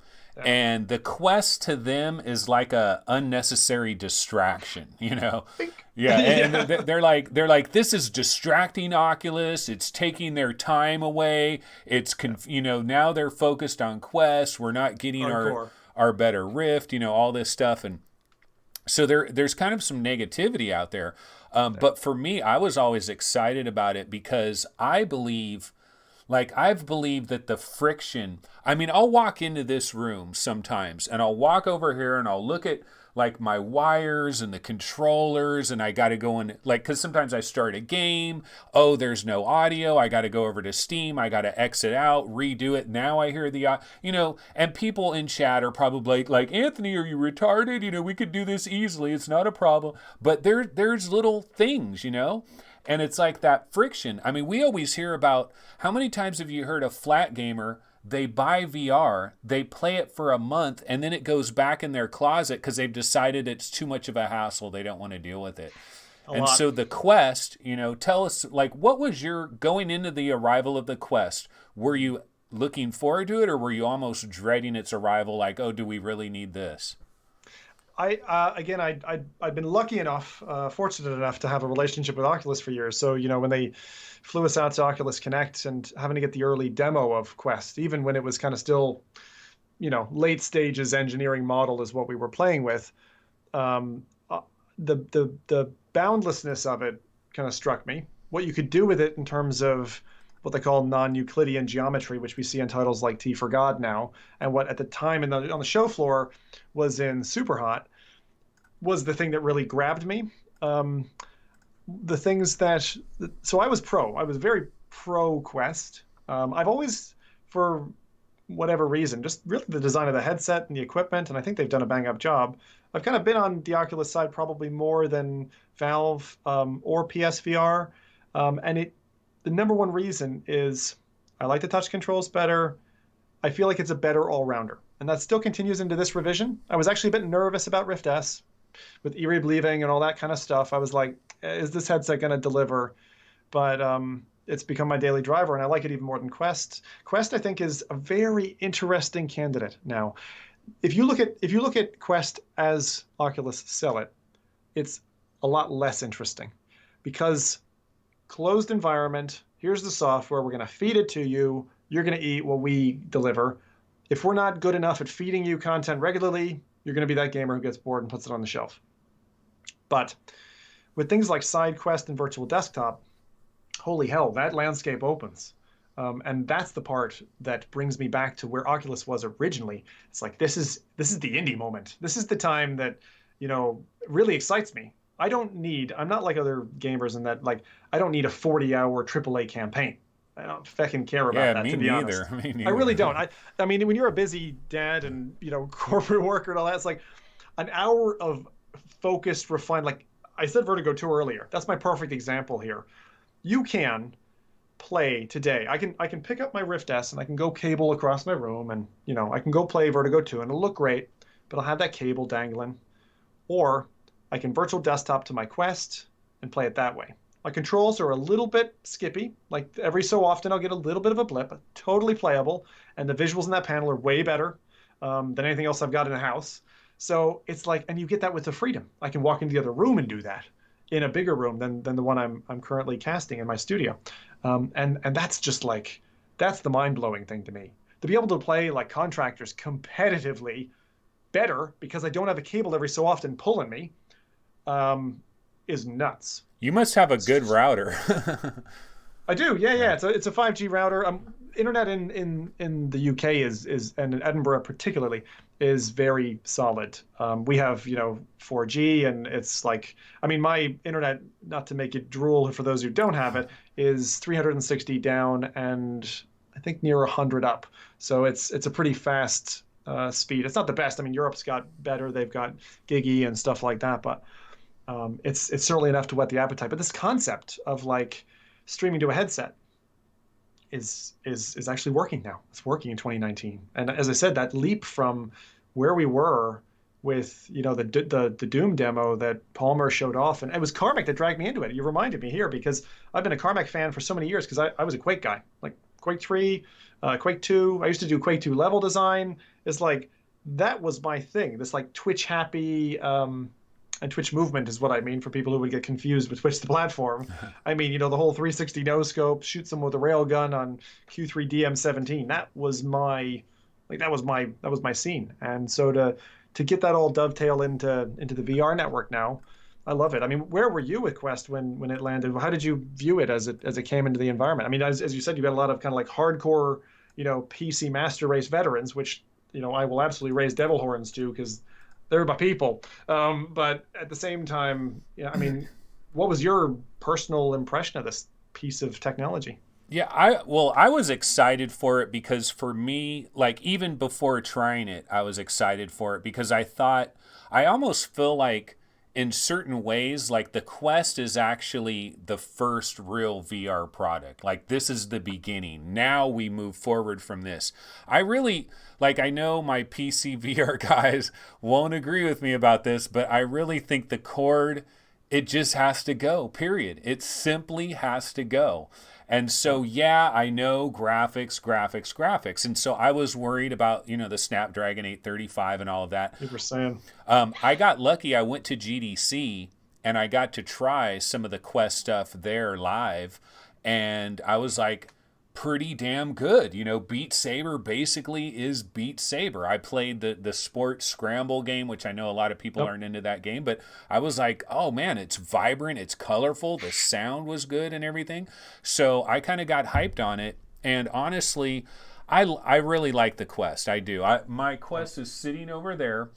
And the Quest to them is like a unnecessary distraction, Yeah, and they're like, this is distracting Oculus. It's taking their time away. It's now they're focused on Quest. We're not getting our better Rift. All this stuff, and so there's kind of some negativity out there. But for me, I was always excited about it because I've believed that the friction, I mean, I'll walk into this room sometimes and I'll walk over here and I'll look at like my wires and the controllers and I got to go in, like, because sometimes I start a game, there's no audio, I got to go over to Steam, I got to exit out, redo it, now I hear the, and people in chat are probably like, Anthony, are you retarded? We could do this easily, it's not a problem. But there's little things, and it's like that friction. I mean, we always hear about how many times have you heard a flat gamer, they buy VR, they play it for a month, and then it goes back in their closet because they've decided it's too much of a hassle. They don't want to deal with it. So the Quest, tell us, like, what was your, going into the arrival of the Quest, were you looking forward to it or were you almost dreading its arrival, like, oh, do we really need this? I'd been lucky enough, fortunate enough to have a relationship with Oculus for years. So, when they flew us out to Oculus Connect and having to get the early demo of Quest, even when it was kind of still, late stages engineering model is what we were playing with, the boundlessness of it kind of struck me. What you could do with it in terms of what they call non-Euclidean geometry, which we see in titles like T for God now, and what at the time on the show floor was in Superhot, was the thing that really grabbed me. The things that, so I was very pro Quest. I've always, for whatever reason, just really the design of the headset and the equipment, and I think they've done a bang up job. I've kind of been on the Oculus side probably more than Valve or PSVR, and the number one reason is I like the touch controls better. I feel like it's a better all-rounder. And that still continues into this revision. I was actually a bit nervous about Rift S with eRib leaving and all that kind of stuff. I was like, is this headset going to deliver? But it's become my daily driver, and I like it even more than Quest. Quest, I think, is a very interesting candidate now. If you look at Quest as Oculus sell it, it's a lot less interesting because closed environment, here's the software, we're going to feed it to you, you're going to eat what we deliver. If we're not good enough at feeding you content regularly, you're going to be that gamer who gets bored and puts it on the shelf. But with things like SideQuest and Virtual Desktop, holy hell, that landscape opens. And that's the part that brings me back to where Oculus was originally. It's like, this is the indie moment. This is the time that, really excites me. I'm not like other gamers in that, like, I don't need a 40-hour AAA campaign. I don't fucking care about that, to be honest. Me neither. I really don't. I mean, when you're a busy dad and, corporate worker and all that, it's like an hour of focused, refined, like I said Vertigo 2 earlier. That's my perfect example here. You can play today. I can pick up my Rift S and I can go cable across my room and, I can go play Vertigo 2 and it'll look great, but I'll have that cable dangling. Or I can virtual desktop to my Quest and play it that way. My controls are a little bit skippy. Like every so often I'll get a little bit of a blip, but totally playable. And the visuals in that panel are way better than anything else I've got in the house. So it's like, and you get that with the freedom. I can walk into the other room and do that in a bigger room than the one I'm currently casting in my studio. And that's just like, that's the mind-blowing thing to me. To be able to play like contractors competitively better because I don't have a cable every so often pulling me is nuts. You must have a good router. I do, yeah. It's a 5G router. Internet in the UK is and in Edinburgh particularly is very solid. We have 4G, and it's like, I mean, my internet, not to make it drool for those who don't have it, is 360 down and I think near 100 up. So it's a pretty fast speed. It's not the best. I mean, Europe's got better. They've got Gigi and stuff like that, but it's certainly enough to whet the appetite. But this concept of like streaming to a headset is actually working now. It's working in 2019. And as I said, that leap from where we were with the Doom demo that Palmer showed off, and it was Carmack that dragged me into it. You reminded me here because I've been a Carmack fan for so many years because I was a Quake guy, like Quake 3, Quake 2. I used to do Quake 2 level design. It's like that was my thing. This like Twitch happy and Twitch movement is what I mean for people who would get confused with Twitch the platform. I mean, the whole 360 no scope, shoot someone with a railgun on Q3 DM17. That was my scene. And so to get that all dovetail into the VR network now, I love it. I mean, where were you with Quest when it landed? How did you view it as it came into the environment? I mean, as you said, you got a lot of kind of like hardcore, PC master race veterans, which I will absolutely raise devil horns to because they're my people. But at the same time, I mean, what was your personal impression of this piece of technology? Yeah, I was excited for it because for me, like even before trying it, I was excited for it because I almost feel like in certain ways, like the Quest is actually the first real VR product. Like this is the beginning. Now we move forward from this. I know my PC VR guys won't agree with me about this, but I really think the cord, it just has to go, period. It simply has to go. And so, yeah, I know graphics. And so I was worried about, the Snapdragon 835 and all of that. You were saying. I got lucky. I went to GDC and I got to try some of the Quest stuff there live. And I was like, pretty damn good. Beat Saber basically is Beat Saber. I played the sports scramble game, which I know a lot of people aren't into that game, but I was like, oh man, it's vibrant, it's colorful, the sound was good and everything. So I kind of got hyped on it. And honestly, I really like the Quest. I do. My Quest is sitting over there.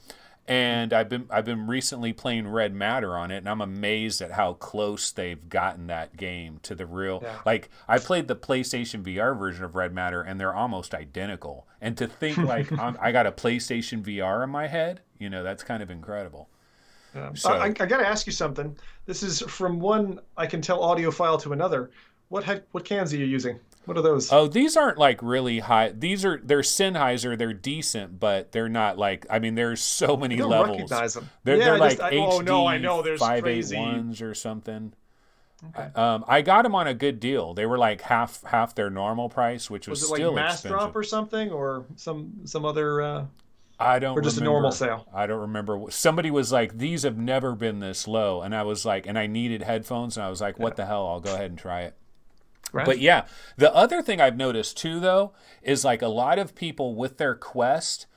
And I've been recently playing Red Matter on it, and I'm amazed at how close they've gotten that game to the real. Yeah. Like I played the PlayStation VR version of Red Matter, and they're almost identical. And to think like I got a PlayStation VR in my head, that's kind of incredible. So I got to ask you something. This is from one I can tell audiophile to another. What cans are you using? What are those? Oh, these aren't like really high. They're Sennheiser. They're decent, but they're not like. I mean, there's so many levels. Recognize them. They're like HD oh no, I know. There's 581s or something. Okay. I got them on a good deal. They were like half their normal price, which was Was it like still mass expensive. drop or something, or some other, I don't or just a normal remember. sale? I don't remember. Somebody was like, "These have never been this low," and I was like, and I needed headphones, and I was like, Yeah. "What the hell? I'll go ahead and try it." But Grant? yeah, the other thing I've noticed too, though, is like a lot of people with their Quest.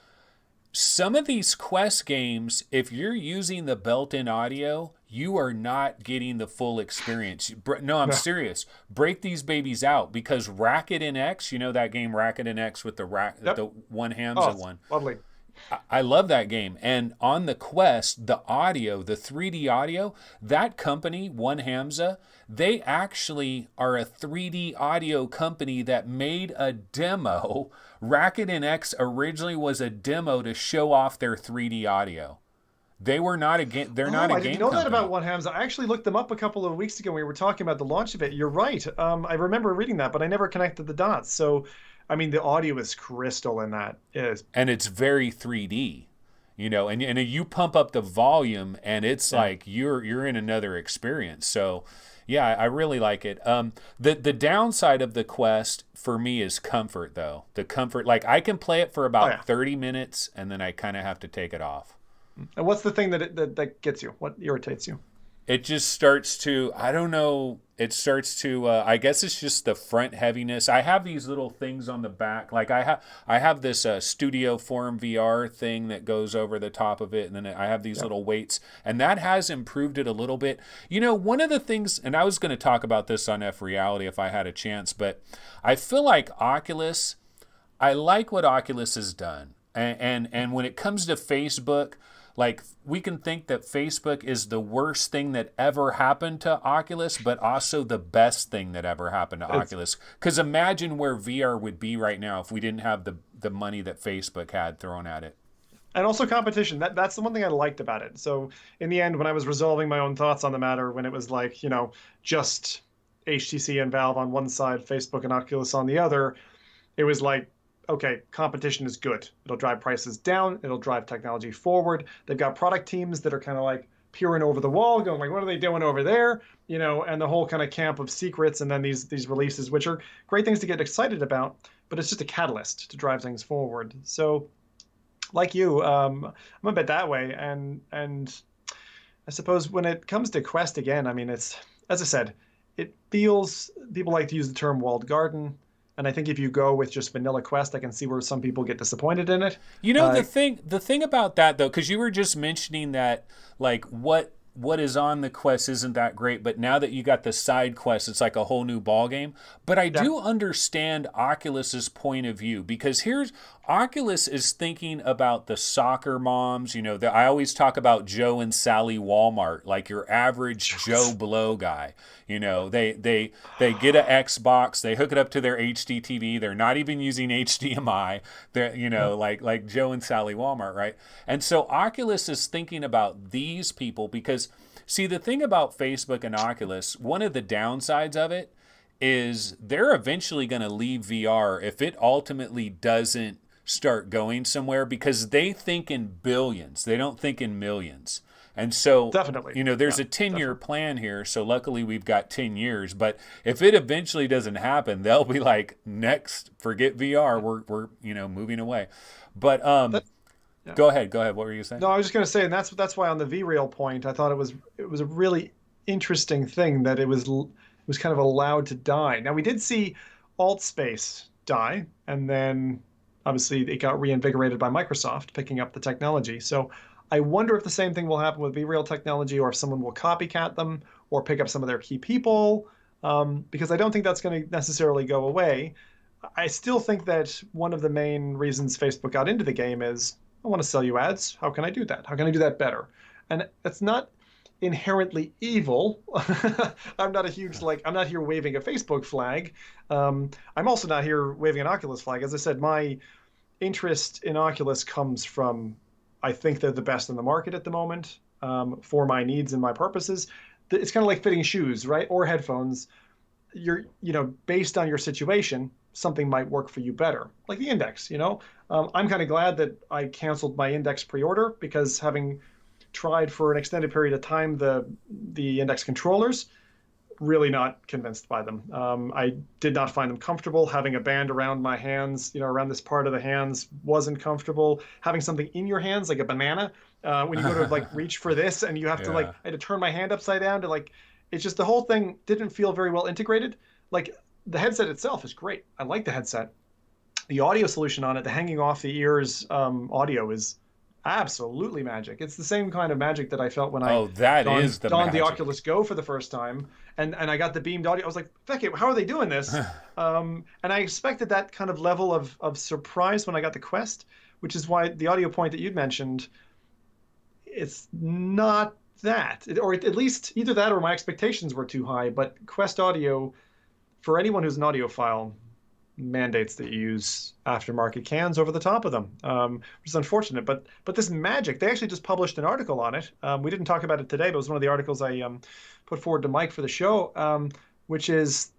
Some of these Quest games, if you're using the built-in audio, you are not getting the full experience. No, I'm No. serious. Break these babies out because Racket NX, you know that game Racket NX with Yep. the one Oh, Hamza it's one. lovely. I love that game. And on the Quest, the audio, the 3D audio, that company, One Hamza, they actually are a 3D audio company that made a demo. Racket NX originally was a demo to show off their 3D audio. They were not a game. They're not Oh, a I didn't game know that about company. One Hams. I actually looked them up a couple of weeks ago when we were talking about the launch of it. You're right. I remember reading that, but I never connected the dots. So, I mean, the audio is crystal in that. Is And it's very 3D. And you pump up the volume and it's yeah. like you're in another experience. So yeah, I really like it. The downside of the Quest for me is comfort though. The comfort, like I can play it for Oh about yeah. 30 minutes and then I kind of have to take it off. And what's the thing that gets you? What irritates you? It just starts to, I don't know, it starts to I guess it's just the front heaviness. I have these little things on the back, like I have this studio form VR thing that goes over the top of it, and then I have these Yeah. little weights, and that has improved it a little bit. One of the things, and I was going to talk about this on F Reality if I had a chance, but I feel like Oculus, I like what Oculus has done. And when it comes to Facebook, like we can think that Facebook is the worst thing that ever happened to Oculus, but also the best thing that ever happened to It's Oculus. Because imagine where VR would be right now if we didn't have the money that Facebook had thrown at it. and also competition. That's the one thing I liked about it. So in the end, when I was resolving my own thoughts on the matter, when it was like, just HTC and Valve on one side, Facebook and Oculus on the other, it was like, okay, competition is good. It'll drive prices down. It'll drive technology forward. They've got product teams that are kind of like peering over the wall, going like, what are they doing over there? And the whole kind of camp of secrets, and then these releases, which are great things to get excited about, but it's just a catalyst to drive things forward. So, like you, I'm a bit that way, and I suppose when it comes to Quest again, I mean, it's, as I said, it feels, people like to use the term walled garden. And I think if you go with just vanilla Quest, I can see where some people get disappointed in it. The Uh, thing about that though, because you were just mentioning that like what is on the Quest isn't that great, but now that you got the side quest, it's like a whole new ball game. But I yeah, do understand Oculus's point of view because here's Oculus is thinking about the soccer moms. I always talk about Joe and Sally Walmart, like your average Joe Blow guy. They get an Xbox, they hook it up to their HD TV. They're not even using HDMI. They're yeah, like Joe and Sally Walmart, right? And so Oculus is thinking about these people because see the thing about Facebook and Oculus, one of the downsides of it is they're eventually going to leave VR if it ultimately doesn't start going somewhere because they think in billions. They don't think in millions. And so, definitely. there's Yeah, a 10-year definitely. plan here. So luckily we've got 10 years. But if it eventually doesn't happen, they'll be like, next, forget VR. Yeah. We're moving away. But That, yeah. go ahead. Go ahead. What were you saying? No, I was just going to say, and that's why on the VReal point, I thought it was a really interesting thing that it was kind of allowed to die. Now we did see AltSpace die, and then obviously it got reinvigorated by Microsoft picking up the technology. So I wonder if the same thing will happen with VReal technology, or if someone will copycat them or pick up some of their key people, because I don't think that's going to necessarily go away. I still think that one of the main reasons Facebook got into the game is I want to sell you ads. How can I do that? How can I do that better? And it's not inherently evil. I'm not a huge I'm not here waving a Facebook flag. I'm also not here waving an Oculus flag. As I said, my interest in Oculus comes from I think they're the best in the market at the moment for my needs and my purposes. It's kind of like fitting shoes, right? Or headphones. Based on your situation, something might work for you better, like the Index. I'm kind of glad that I canceled my Index pre-order because having tried for an extended period of time the Index controllers, really not convinced by them. I did not find them comfortable. Having a band around my hands, around this part of the hands, wasn't comfortable. Having something in your hands, like a banana, when you go to like reach for this, and you have to like, Yeah. I had to turn my hand upside down to like, it's just the whole thing didn't feel very well integrated. Like the headset itself is great. I like the headset. The audio solution on it, the hanging off the ears audio is absolutely magic. It's the same kind of magic that I felt when I Oh, that is the donned the magic. Oculus Go for the first time, and I got the beamed audio. I was like, "Beckett, how are they doing this?" And I expected that kind of level of surprise when I got the Quest, which is why the audio point that you'd mentioned, it's not that, or at least either that or my expectations were too high. But Quest audio, for anyone who's an audiophile, mandates that you use aftermarket cans over the top of them, which is unfortunate. But this magic, they actually just published an article on it. We didn't talk about it today, but it was one of the articles I put forward to Mike for the show, which is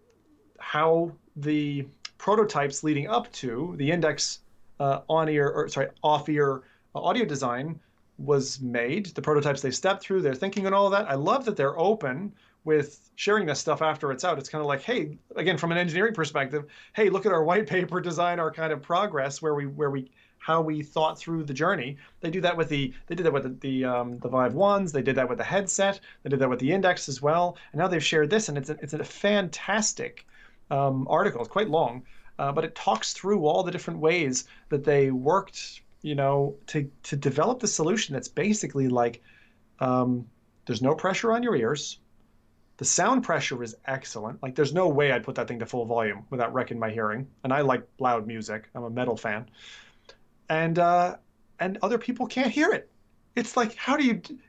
how the prototypes leading up to the Index off-ear audio design was made. The prototypes they stepped through, their thinking and all of that. I love that they're open with sharing this stuff after it's out. It's kind of like, hey, again, from an engineering perspective, hey, look at our white paper design, our kind of progress how we thought through the journey. They did that with the Vive ones. They did that with the headset. They did that with the Index as well. And now they've shared this, and it's a fantastic article. It's quite long, but it talks through all the different ways that they worked, to develop the solution that's basically like, there's no pressure on your ears. The sound pressure is excellent. Like there's no way I'd put that thing to full volume without wrecking my hearing. And I like loud music. I'm a metal fan. And other people can't hear it. It's like,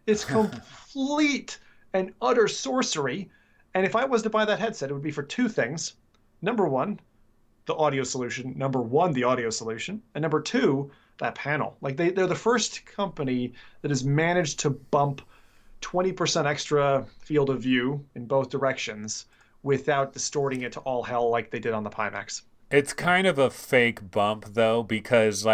it's complete and utter sorcery. And if I was to buy that headset, it would be for two things. Number one, the audio solution. Number one, the audio solution. And number two, that panel. Like they're the first company that has managed to bump 20% extra field of view in both directions without distorting it to all hell like they did on the Pimax. It's kind of a fake bump though, because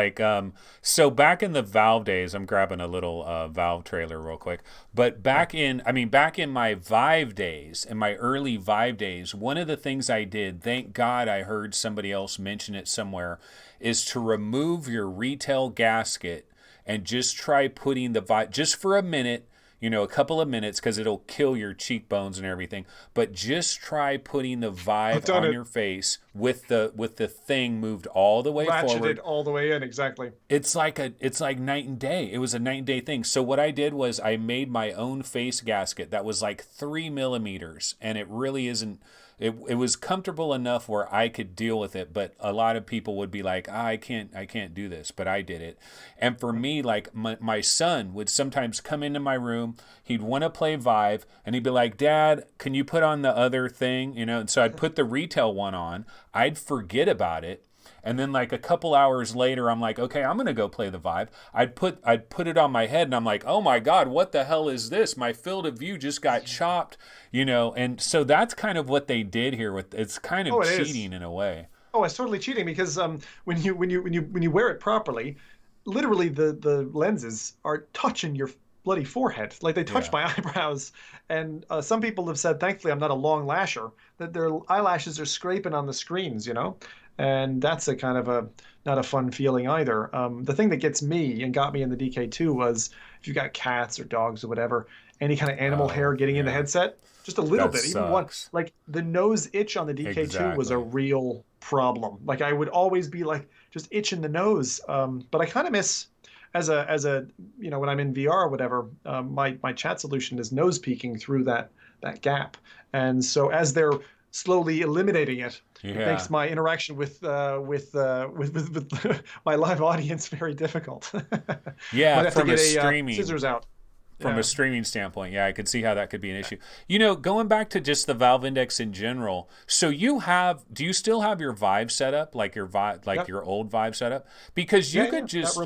so back in the Valve days, I'm grabbing a little Valve trailer real quick, but back in my Vive days, in my early Vive days, one of the things I did, thank God I heard somebody else mention it somewhere, is to remove your retail gasket and just try putting the Vive, just for a minute, a couple of minutes, because it'll kill your cheekbones and everything. But just try putting the Vive on your face with the thing moved all the way forward. Ratcheted all the way in, exactly. It's like night and day. It was a night and day thing. So what I did was I made my own face gasket that was like 3 millimeters, and it really isn't. It was comfortable enough where I could deal with it, but a lot of people would be like, I can't do this, but I did it. And for me, like my son would sometimes come into my room, he'd want to play Vive, and he'd be like, Dad, can you put on the other thing? And so I'd put the retail one on, I'd forget about it. And then like a couple hours later, I'm like, okay, I'm going to go play the Vive. I'd put it on my head and I'm like, oh my God, what the hell is this? My field of view just got chopped, And so that's kind of what they did here it's kind of cheating in a way. Oh, it's totally cheating because when you wear it properly, literally the lenses are touching your bloody forehead. Like they touch my eyebrows. And some people have said, thankfully, I'm not a long lasher, that their eyelashes are scraping on the screens, And that's a kind of not a fun feeling either. The thing that gets me and got me in the DK2 was if you've got cats or dogs or whatever, any kind of animal hair getting in the headset, just a little bit, even one, like the nose itch on the DK2 was a real problem. Like I would always be like just itching the nose. But I kind of miss as a when I'm in VR or whatever, my chat solution is nose peeking through that gap. And so as they're slowly eliminating it, it makes my interaction with my live audience very difficult. Yeah, from a streaming scissors out. From a streaming standpoint, I could see how that could be an issue. Going back to just the Valve Index in general. So do you still have your Vive setup, like your Vive, your old Vive setup? Because you could just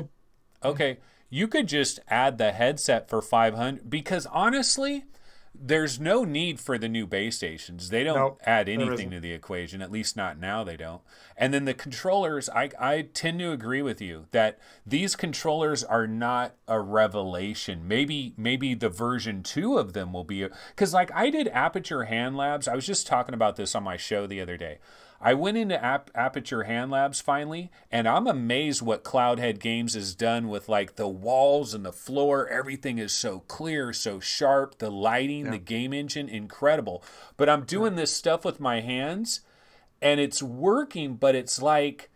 you could just add the headset for $500. Because honestly, there's no need for the new base stations. They don't No, add there anything isn't. to the equation, at least not now they don't. And then the controllers, I tend to agree with you that these controllers are not a revelation. Maybe the version 2 of them will be, because like I did Aperture Hand Labs. I was just talking about this on my show the other day. I went into Aperture Hand Labs finally, and I'm amazed what Cloudhead Games has done with like the walls and the floor. Everything is so clear, so sharp. The lighting, the game engine, incredible. But I'm doing this stuff with my hands, and it's working, but it's like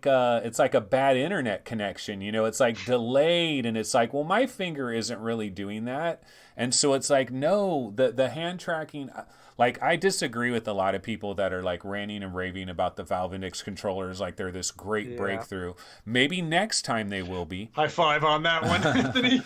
a bad internet connection. It's like delayed, and it's like, well, my finger isn't really doing that. And so it's like, no, the hand tracking, like I disagree with a lot of people that are like ranting and raving about the Valve Index controllers like they're this great breakthrough. Maybe next time they will be. High five on that one, Anthony.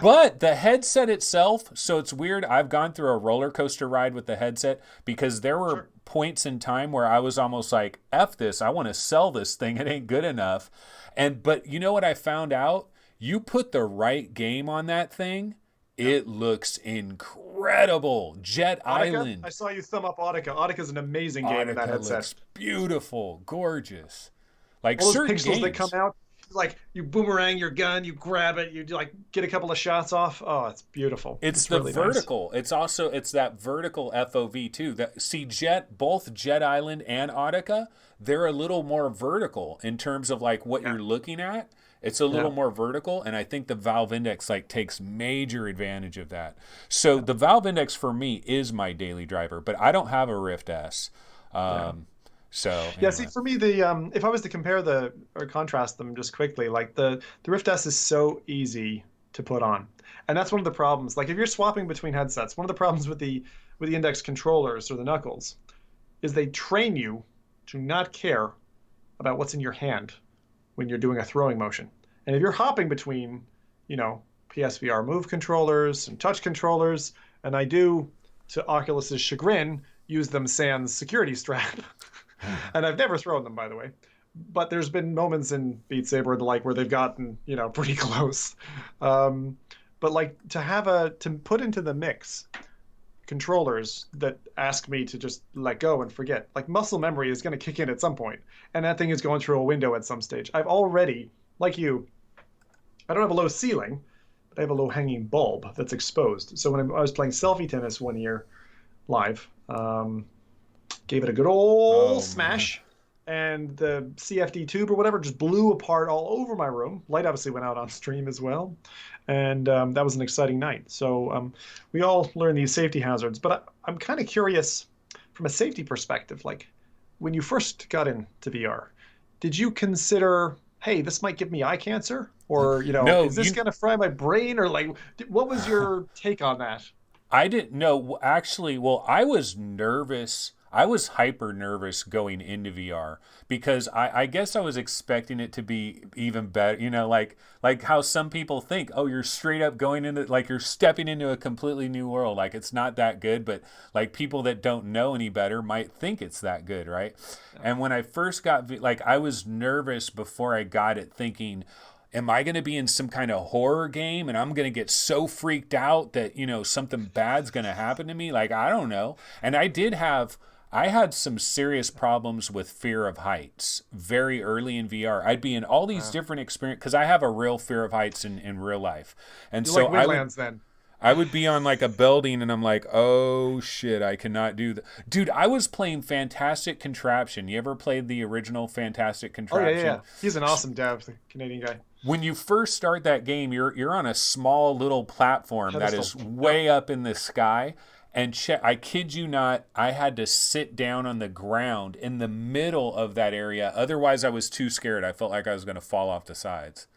But the headset itself, so it's weird. I've gone through a roller coaster ride with the headset because there were points in time where I was almost like, F this, I want to sell this thing. It ain't good enough. But you know what I found out? You put the right game on that thing, it looks incredible. Jet Island. I saw you thumb up Audica. Audica's an amazing game in that headset. Looks beautiful, gorgeous. Like all those certain pixels games that come out, like you boomerang your gun, you grab it, you like get a couple of shots off. Oh, it's beautiful. It's the really vertical. Nice. It's that vertical FOV too. Both Jet Island and Audica, they're a little more vertical in terms of like what you're looking at. It's a little more vertical, and I think the Valve Index like takes major advantage of that. So the Valve Index for me is my daily driver, but I don't have a Rift S. So anyway. See, for me, the if I was to compare or contrast them just quickly, like the Rift S is so easy to put on, and that's one of the problems. Like if you're swapping between headsets, one of the problems with the Index controllers or the Knuckles is they train you to not care about what's in your hand when you're doing a throwing motion. And if you're hopping between, PSVR Move controllers and touch controllers, and I do, to Oculus's chagrin, use them sans security strap. And I've never thrown them, by the way. But there's been moments in Beat Saber and the like where they've gotten, pretty close. But like to put into the mix controllers that ask me to just let go and forget, like muscle memory is going to kick in at some point, and that thing is going through a window at some stage. I've already, like you, I don't have a low ceiling, but I have a low hanging bulb that's exposed. So when I was playing selfie tennis one year live, gave it a good old smash, and the CFD tube or whatever just blew apart all over my room. Light obviously went out on stream as well, and that was an exciting night. So we all learn these safety hazards, but I'm kind of curious from a safety perspective, like when you first got into VR, did you consider, hey, this might give me eye cancer? Or, No, is this going to fry my brain? Or like, what was your take on that? I didn't know. Actually, well, I was nervous. I was hyper nervous going into VR because I guess I was expecting it to be even better. Like how some people think, oh, you're straight up going into, like you're stepping into a completely new world. Like it's not that good, but like people that don't know any better might think it's that good, right? And when I first got, like I was nervous before I got it thinking, am I going to be in some kind of horror game and I'm going to get so freaked out that, something bad's going to happen to me? Like, I don't know. And I had some serious problems with fear of heights very early in VR. I'd be in all these different experiences because I have a real fear of heights in real life. And you so like Windlands then? I would be on like a building and I'm like, oh shit, I cannot do that. Dude, I was playing Fantastic Contraption. You ever played the original Fantastic Contraption? Oh, yeah. He's an awesome dev, the Canadian guy. When you first start that game, you're on a small little platform that is way up in the sky. And I kid you not, I had to sit down on the ground in the middle of that area. Otherwise, I was too scared. I felt like I was going to fall off the sides.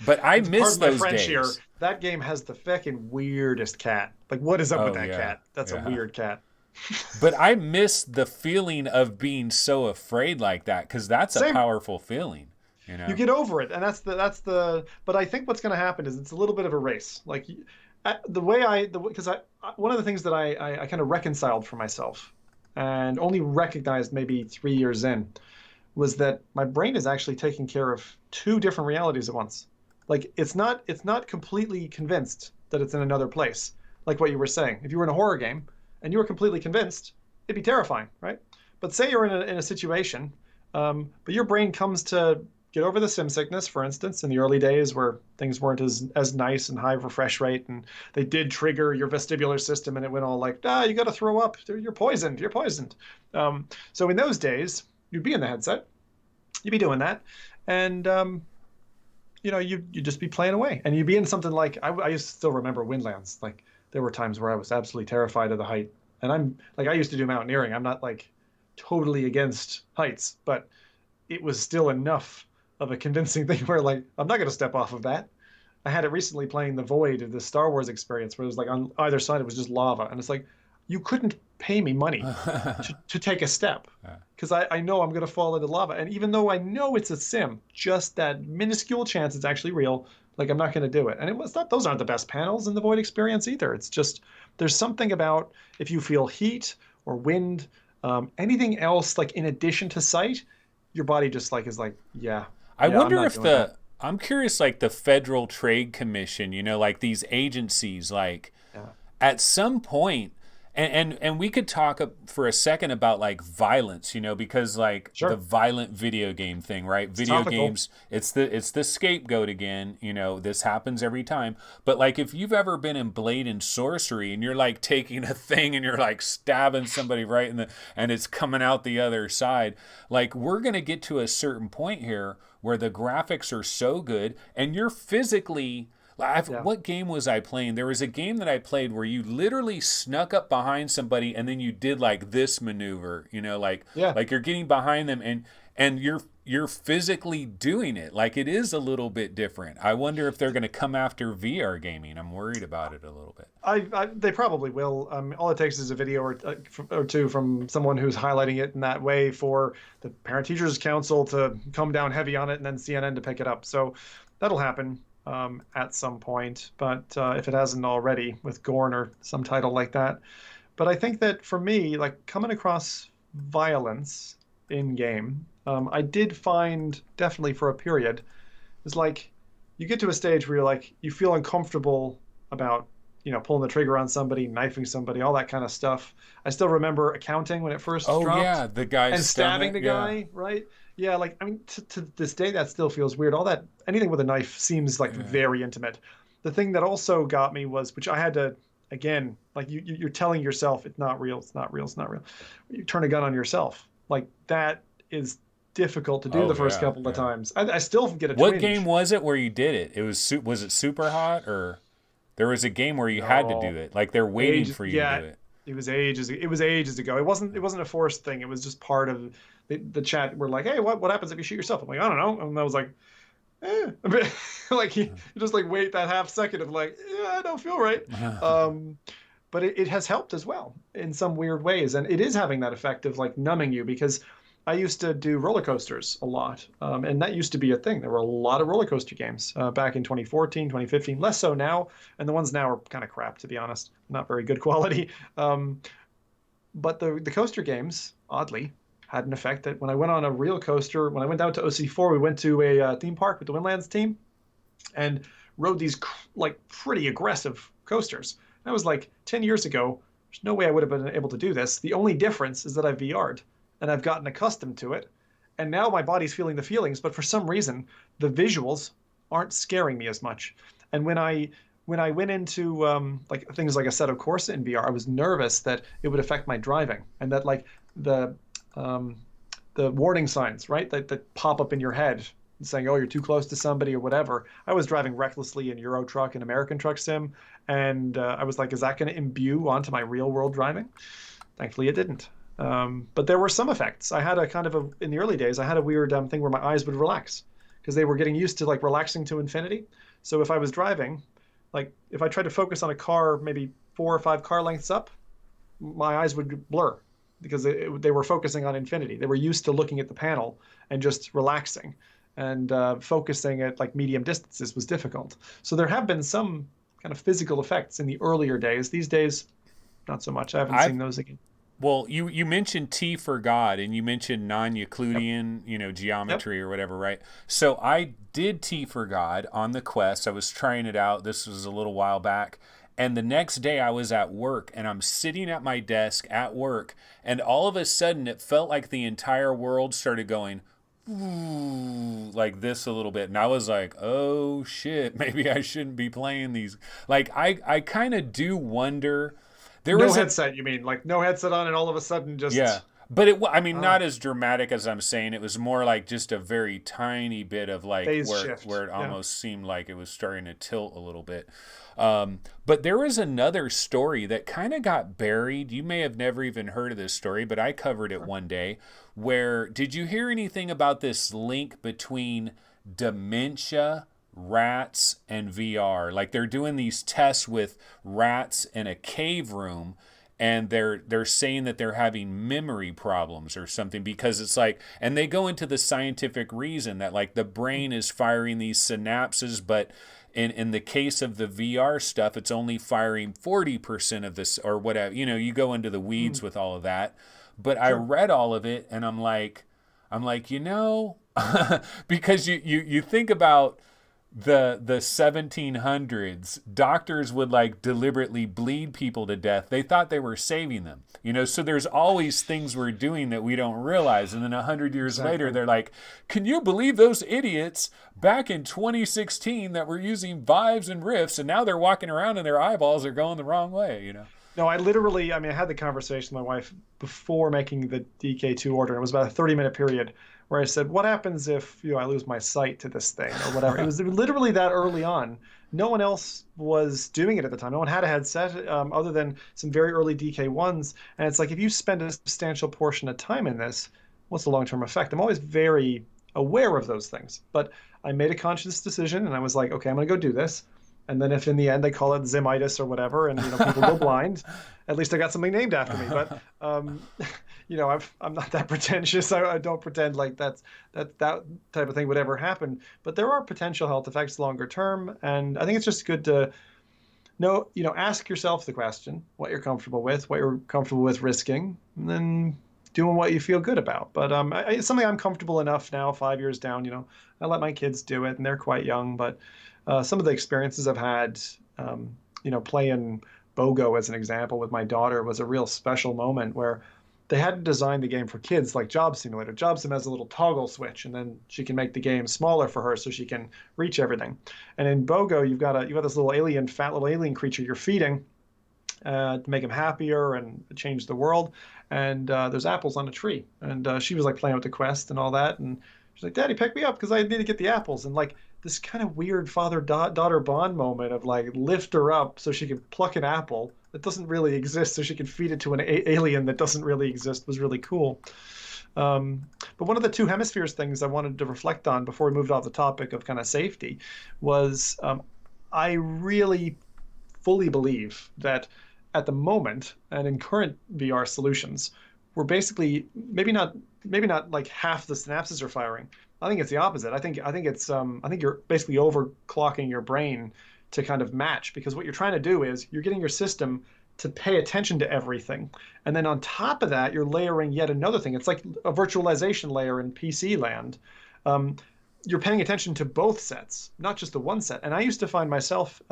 But I miss those days. Here, that game has the fucking weirdest cat. Like, what is up with that cat? That's a weird cat. But I miss the feeling of being so afraid like that because that's a powerful feeling. You get over it, and that's the. But I think what's going to happen is it's a little bit of a race. Like because one of the things that I kind of reconciled for myself, and only recognized maybe 3 years in, was that my brain is actually taking care of two different realities at once. Like it's not completely convinced that it's in another place. like what you were saying. If you were in a horror game and you were completely convinced, it'd be terrifying, right? But say you're in a situation, but your brain comes to get over the sim sickness, for instance, in the early days where things weren't as nice and high refresh rate, and they did trigger your vestibular system, and it went all like, you got to throw up, you're poisoned, you're poisoned. So in those days, you'd be in the headset, you'd be doing that, and you'd just be playing away, and you'd be in something like I used to still remember Windlands. Like there were times where I was absolutely terrified of the height, and I'm like I used to do mountaineering. I'm not like totally against heights, but it was still enough of a convincing thing where like I'm not going to step off of that. I had it recently playing the Void of the Star Wars experience where it was like on either side it was just lava, and it's like you couldn't pay me money to take a step because I know I'm going to fall into lava, and even though I know it's a sim, just that minuscule chance it's actually real, like I'm not going to do it. And it was not; those aren't the best panels in the Void experience either. It's just there's something about if you feel heat or wind, anything else like in addition to sight, your body just like is like I I'm wonder not if doing that. I'm curious, like the Federal Trade Commission, like these agencies, like Yeah, at some point, and we could talk for a second about like violence, because like the sure. violent video game thing, right? It's Video topical. games, it's the scapegoat again. This happens every time. But like if you've ever been in Blade and Sorcery and you're like taking a thing and you're like stabbing somebody right and it's coming out the other side, like we're gonna get to a certain point here where the graphics are so good and you're physically Yeah, what game was I playing? There was a game that I played where you literally snuck up behind somebody and then you did like this maneuver, yeah. like you're getting behind them and you're physically doing it. Like it is a little bit different. I wonder if they're going to come after VR gaming. I'm worried about it a little bit. They probably will. All it takes is a video or two from someone who's highlighting it in that way for the Parent Teachers Council to come down heavy on it, and then CNN to pick it up. So that'll happen at some point. But if it hasn't already, with Gorn or some title like that. But I think that for me, like coming across violence in game, I did find definitely for a period, it's like you get to a stage where you're like you feel uncomfortable about pulling the trigger on somebody, knifing somebody, all that kind of stuff. I still remember accounting when it first Oh dropped yeah, the guy's and stabbing stomach. the Yeah. guy, right? Yeah, like I mean, to this day that still feels weird. All that anything with a knife seems like Yeah. very intimate. The thing that also got me was, which I had to again, like you're telling yourself it's not real, it's not real, it's not real. You turn a gun on yourself, like that is difficult to do the Oh first yeah, couple of yeah. times. I still get a What game twinge. was it where you did it? Was it Super Hot or there was a game where you had to do No, it? Like they're waiting age, for you to do yeah, it. it was ages ago. It wasn't a forced thing. It was just part of the chat. We're like, hey, what happens if you shoot yourself? I'm like, I don't know. And I was like, a bit, like you just like wait that half second of like, yeah, I don't feel right. Um, but it has helped as well in some weird ways, and it is having that effect of like numbing you because I used to do roller coasters a lot, and that used to be a thing. There were a lot of roller coaster games back in 2014, 2015, less so now, and the ones now are kind of crap, to be honest, not very good quality. But the coaster games, oddly, had an effect that when I went on a real coaster, when I went down to OC4, we went to a theme park with the Windlands team and rode these like pretty aggressive coasters. That was like 10 years ago. There's no way I would have been able to do this. The only difference is that I've VR'd and I've gotten accustomed to it. And now my body's feeling the feelings, but for some reason, the visuals aren't scaring me as much. And when I went into like things like Assetto Corsa in VR, I was nervous that it would affect my driving and that like the um, the warning signs, right, that pop up in your head saying, "Oh, you're too close to somebody" or whatever. I was driving recklessly in Euro Truck and American Truck Sim, and I was like, "Is that going to imbue onto my real world driving?" Thankfully, it didn't. But there were some effects. I had a kind of in the early days, I had a weird thing where my eyes would relax because they were getting used to like relaxing to infinity. So if I was driving, like if I tried to focus on a car, maybe 4 or 5 car lengths up, my eyes would blur because they were focusing on infinity. They were used to looking at the panel and just relaxing, and focusing at like medium distances was difficult. So there have been some kind of physical effects in the earlier days. These days, not so much. I haven't I've seen those again. Well, you mentioned T for God and you mentioned Yep. non-Euclidean, Yep. geometry or whatever, right? So I did T for God on the Quest. I was trying it out. This was a little while back. And the next day I was at work and I'm sitting at my desk at work, and all of a sudden it felt like the entire world started going like this a little bit. And I was like, oh shit, maybe I shouldn't be playing these. Like I kind of do wonder. There No was headset, you mean? Like no headset on and all of a sudden just... Yeah. But I mean, not as dramatic as I'm saying. It was more like just a very tiny bit of like phase shift. Where it almost seemed like it was starting to tilt a little bit. But there was another story that kind of got buried. You may have never even heard of this story, but I covered it one day. Where did you hear anything about this link between dementia, rats, and VR? Like they're doing these tests with rats in a cave room, and they're saying that they're having memory problems or something, because it's like, and they go into the scientific reason that like the brain is firing these synapses, but in the case of the VR stuff, it's only firing 40% of this or whatever. You know, you go into the weeds with all of that. But I read all of it and I'm like, you know, because you think about the 1700s, doctors would like deliberately bleed people to death. They thought they were saving them, you know. So there's always things we're doing that we don't realize, and then 100 years later they're like, can you believe those idiots back in 2016 that were using Vives and Rifts, and now they're walking around and their eyeballs are going the wrong way, you know? No, I had the conversation with my wife before making the DK2 order. It was about a 30-minute period where I said, what happens if, you know, I lose my sight to this thing or whatever? It was literally that early on. No one else was doing it at the time. No one had a headset other than some very early DK1s. And it's like, if you spend a substantial portion of time in this, what's the long-term effect? I'm always very aware of those things. But I made a conscious decision and I was like, okay, I'm going to go do this. And then if in the end they call it Zimitis or whatever, and you know people go blind, at least I got something named after me. But you know, I'm not that pretentious. I don't pretend like that type of thing would ever happen. But there are potential health effects longer term, and I think it's just good to know, you know, ask yourself the question, what you're comfortable with, risking, and then doing what you feel good about. But it's something I'm comfortable enough now, 5 years down. You know, I let my kids do it, and they're quite young, but. Some of the experiences I've had, you know, playing BOGO as an example with my daughter was a real special moment where they hadn't designed the game for kids like Job Simulator. Job Sim has a little toggle switch, and then she can make the game smaller for her so she can reach everything. And in BOGO, you've got this little fat little alien creature you're feeding to make him happier and change the world. And there's apples on a tree, and she was like playing with the Quest and all that, and she's like, "Daddy, pick me up because I need to get the apples." And like this kind of weird father-daughter bond moment of like lift her up so she can pluck an apple that doesn't really exist so she can feed it to an alien that doesn't really exist was really cool. But one of the two hemispheres things I wanted to reflect on before we moved off the topic of kind of safety was I really fully believe that at the moment and in current VR solutions, we're basically maybe not like half the synapses are firing. I think it's the opposite. I think you're basically overclocking your brain to kind of match, because what you're trying to do is you're getting your system to pay attention to everything. And then on top of that, you're layering yet another thing. It's like a virtualization layer in PC land. You're paying attention to both sets, not just the one set. And I used to find myself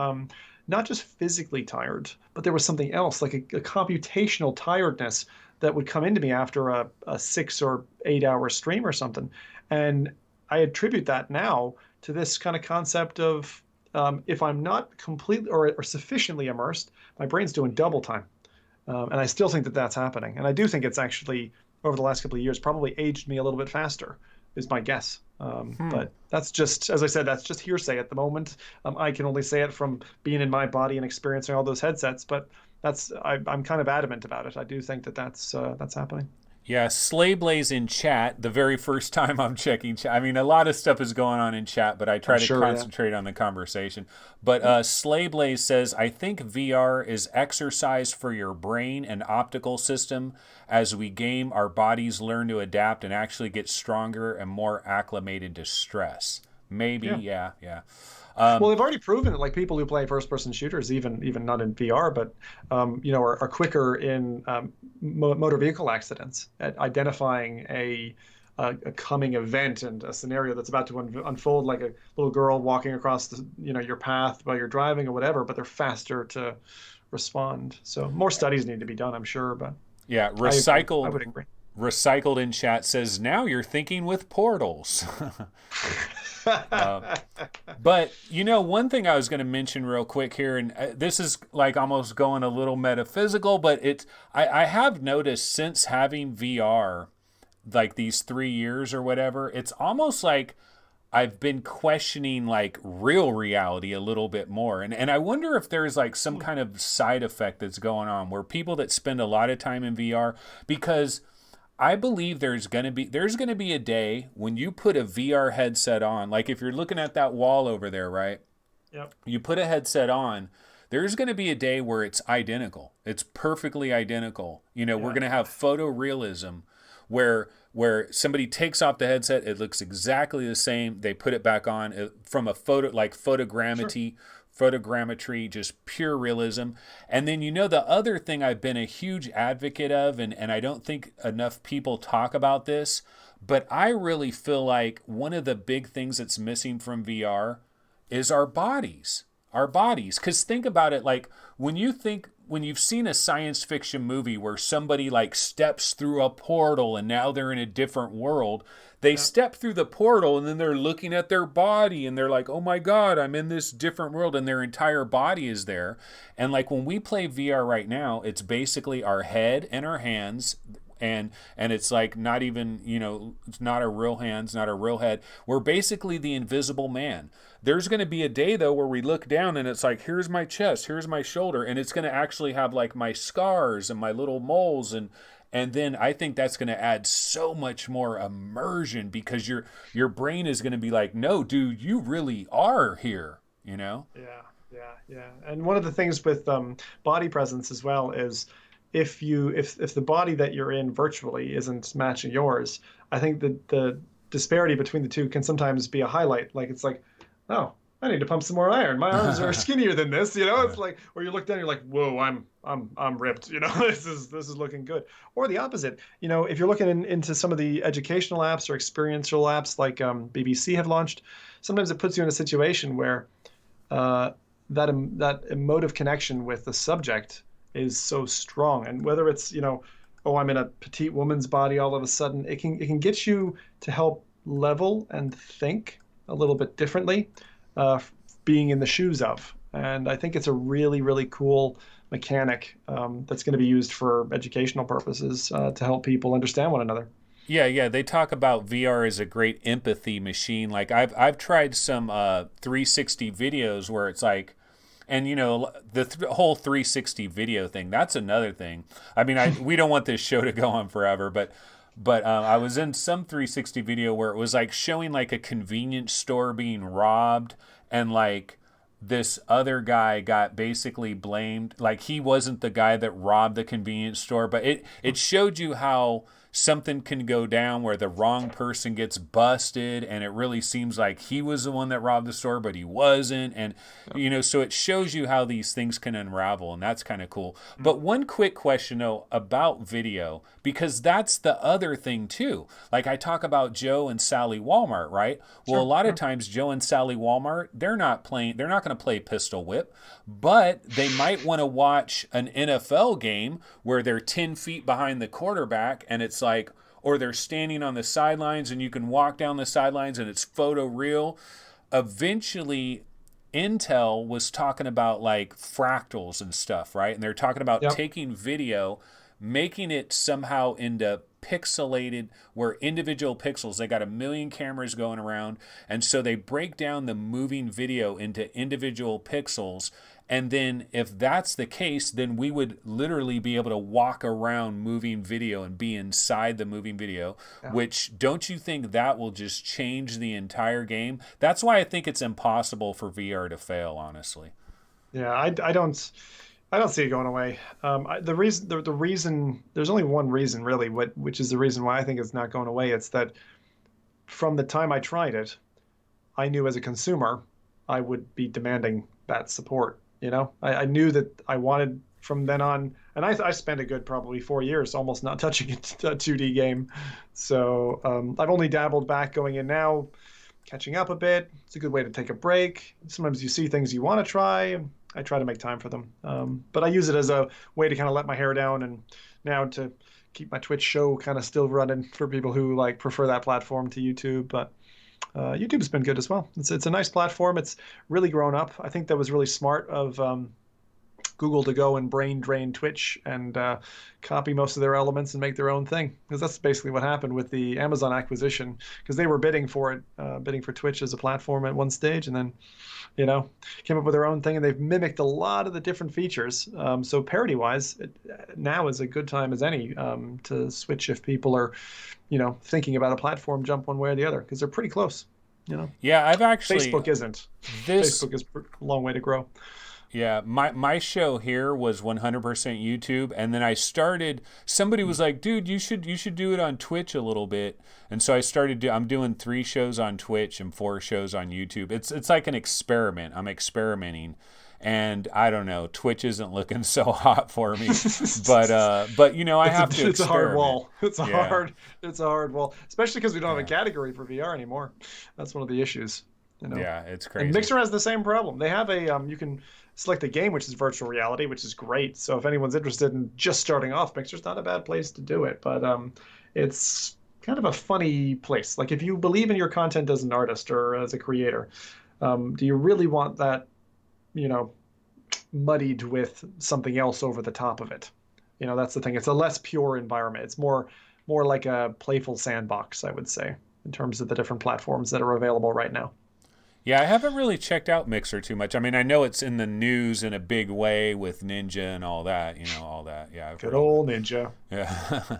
not just physically tired, but there was something else, like a computational tiredness that would come into me after a 6 or 8 hour stream or something. And I attribute that now to this kind of concept of if I'm not completely or sufficiently immersed, my brain's doing double time. And I still think that that's happening. And I do think it's actually, over the last couple of years, probably aged me a little bit faster, is my guess. But that's just, as I said, that's just hearsay at the moment. I can only say it from being in my body and experiencing all those headsets. But I'm kind of adamant about it. I do think that that's happening. Yeah, Slayblaze in chat, the very first time I'm checking chat. I mean, a lot of stuff is going on in chat, but I try to concentrate on the conversation. But Slayblaze says, I think VR is exercise for your brain and optical system. As we game, our bodies learn to adapt and actually get stronger and more acclimated to stress. Maybe, yeah. Well, they've already proven that, like, people who play first-person shooters, even not in VR, but you know, are quicker in motor vehicle accidents at identifying a a coming event and a scenario that's about to unfold, like a little girl walking across your path while you're driving or whatever, but they're faster to respond. So more studies need to be done, I'm sure, but Yeah, I agree. I recycled would agree. recycled in chat says now you're thinking with portals. uh, but one thing I was going to mention real quick here, and this is like almost going a little metaphysical, but I have noticed since having VR, like these 3 years or whatever, it's almost like I've been questioning like real reality a little bit more. And I wonder if there's like some kind of side effect that's going on where people that spend a lot of time in VR, because I believe there's gonna be a day when you put a VR headset on, like if you're looking at that wall over there, right? Yep. You put a headset on, there's going to be a day where it's identical. It's perfectly identical. We're Yeah. going to have photorealism where somebody takes off the headset, it looks exactly the same. They put it back on from a photo, like Sure. photogrammetry, just pure realism. And then the other thing I've been a huge advocate of, and I don't think enough people talk about this, but I really feel like one of the big things that's missing from VR is our bodies. Our bodies. Because think about it, like when you've seen a science fiction movie where somebody like steps through a portal and now they're in a different world, they Yeah. step through the portal and then they're looking at their body and they're like, oh my God, I'm in this different world, and their entire body is there. And like when we play VR right now, it's basically our head and our hands, and it's like not even, it's not our real hands, not our real head. We're basically the invisible man. There's going to be a day though where we look down and it's like, here's my chest, here's my shoulder, and it's going to actually have like my scars and my little moles, and then I think that's going to add so much more immersion, because your brain is going to be like, no dude, you really are here. Yeah, yeah. And one of the things with body presence as well is if the body that you're in virtually isn't matching yours, I think that the disparity between the two can sometimes be a highlight. Like it's like, oh, I need to pump some more iron. My arms are skinnier than this, It's like, or you look down, you're like, whoa, I'm ripped, this is looking good. Or the opposite, if you're looking into some of the educational apps or experiential apps like BBC have launched, sometimes it puts you in a situation where uh, that emotive connection with the subject is so strong. And whether it's, oh, I'm in a petite woman's body all of a sudden, it can get you to help level and think a little bit differently, being in the shoes of. And I think it's a really, really cool mechanic that's going to be used for educational purposes to help people understand one another. Yeah, they talk about VR as a great empathy machine. Like I've tried some 360 videos where it's like, and the whole 360 video thing, that's another thing. I mean, we don't want this show to go on forever, but I was in some 360 video where it was like showing like a convenience store being robbed, and like this other guy got basically blamed, like he wasn't the guy that robbed the convenience store, but it showed you how something can go down where the wrong person gets busted and it really seems like he was the one that robbed the store, but he wasn't. And so it shows you how these things can unravel, and that's kind of cool. But one quick question though about video, because that's the other thing too. Like I talk about Joe and Sally Walmart, right? Well, a Sure, lot of sure. times Joe and Sally Walmart, they're not going to play pistol whip, but they might want to watch an NFL game where they're 10 feet behind the quarterback and it's like, or they're standing on the sidelines and you can walk down the sidelines and it's photo real. Eventually, Intel was talking about like fractals and stuff, right? And they're talking about Yep. taking video, making it somehow into pixelated, where individual pixels, they got a million cameras going around, and so they break down the moving video into individual pixels. And then if that's the case, then we would literally be able to walk around moving video and be inside the moving video, Yeah. which, don't you think that will just change the entire game? That's why I think it's impossible for VR to fail, honestly. Yeah, I don't see it going away. The reason there's only one reason really, which is the reason why I think it's not going away. It's that from the time I tried it, I knew as a consumer I would be demanding that support. I knew that I wanted from then on And I spent a good probably 4 years almost not touching a 2D game. So I've only dabbled back going in now, catching up a bit. It's a good way to take a break. Sometimes you see things you want to try. I try to make time for them. But I use it as a way to kind of let my hair down, and now to keep my Twitch show kind of still running for people who like prefer that platform to YouTube. But YouTube's been good as well. It's a nice platform. It's really grown up. I think that was really smart of Google to go and brain drain Twitch and copy most of their elements and make their own thing, because that's basically what happened with the Amazon acquisition, because they were bidding for it, bidding for Twitch as a platform at one stage, and then came up with their own thing, and they've mimicked a lot of the different features. So parody wise, now is a good time as any to switch if people are thinking about a platform, jump one way or the other, because they're pretty close. Yeah, I've actually Facebook isn't. Facebook is a long way to grow. Yeah, my show here was 100% YouTube, and then I started. Somebody was like, "Dude, you should do it on Twitch a little bit," and so I started. I'm doing 3 shows on Twitch and 4 shows on YouTube. It's like an experiment. I'm experimenting, and I don't know. Twitch isn't looking so hot for me, but I have to. It's a hard wall. It's a hard wall, especially because we don't have a category for VR anymore. That's one of the issues. Yeah, it's crazy. And Mixer has the same problem. They have a you can select a game which is virtual reality, which is great. So if anyone's interested in just starting off, Mixer's not a bad place to do it. But it's kind of a funny place. Like if you believe in your content as an artist or as a creator, do you really want that, muddied with something else over the top of it? That's the thing. It's a less pure environment. It's more like a playful sandbox, I would say, in terms of the different platforms that are available right now. Yeah, I haven't really checked out Mixer too much. I mean, I know it's in the news in a big way with Ninja and all that, all that. Yeah, good old Ninja. Yeah.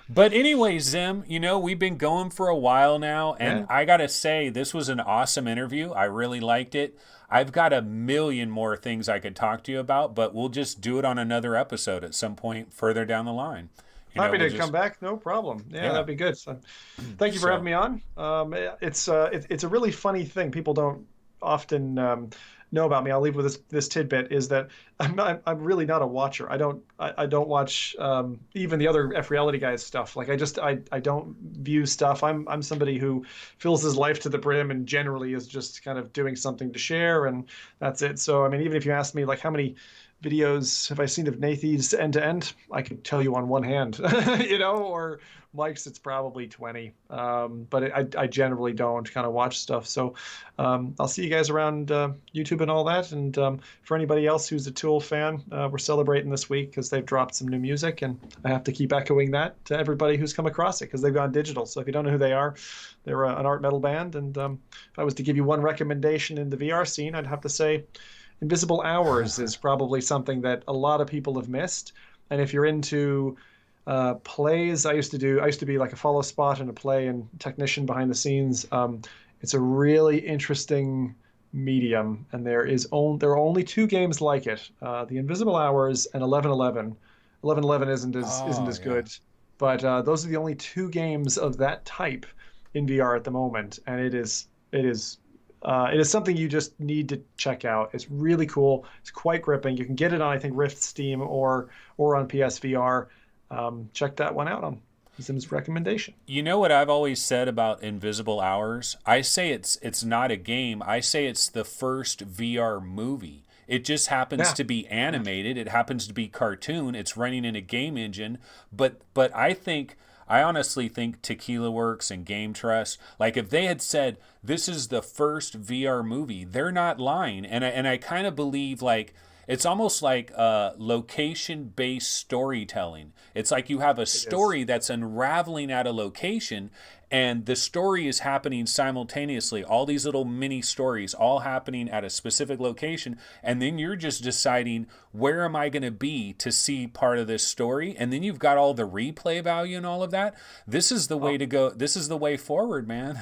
But anyway, Zim, we've been going for a while now, and I got to say, this was an awesome interview. I really liked it. I've got a million more things I could talk to you about, but we'll just do it on another episode at some point further down the line. Happy to come back, no problem. Yeah, that'd be good. So, thank you for having me on. It's a really funny thing. People don't often know about me. I'll leave with this tidbit: is that I'm really not a watcher. I don't watch even the other F Reality guys stuff. Like I don't view stuff. I'm somebody who fills his life to the brim and generally is just kind of doing something to share, and that's it. So I mean, even if you ask me like how many videos have I seen of Nathy's end to end, I could tell you on one hand, or Mike's, it's probably 20. But I generally don't kind of watch stuff. So I'll see you guys around YouTube and all that. And for anybody else who's a Tool fan, we're celebrating this week because they've dropped some new music, and I have to keep echoing that to everybody who's come across it because they've gone digital. So if you don't know who they are, they're an art metal band. And if I was to give you one recommendation in the VR scene, I'd have to say Invisible Hours is probably something that a lot of people have missed. And if you're into plays, I used to be like a follow spot in a play and technician behind the scenes. It's a really interesting medium, and there are only 2 games like it: the Invisible Hours and 1111. 1111 isn't as good, but those are the only 2 games of that type in VR at the moment, and it is something you just need to check out. It's really cool. It's quite gripping. You can get it on, I think, Rift, Steam, or on PSVR. Check that one out on Zim's recommendation. You know what I've always said about Invisible Hours? I say it's not a game. I say it's the first VR movie. It just happens to be animated. It happens to be cartoon. It's running in a game engine. But I honestly think Tequila Works and Game Trust, like if they had said this is the first VR movie, they're not lying. And I kind of believe like it's almost like location-based storytelling. It's like you have a story that's unraveling at a location, and the story is happening simultaneously. All these little mini stories all happening at a specific location, and then you're just deciding, where am I going to be to see part of this story? And then you've got all the replay value and all of that. This is the way to go. This is the way forward, man.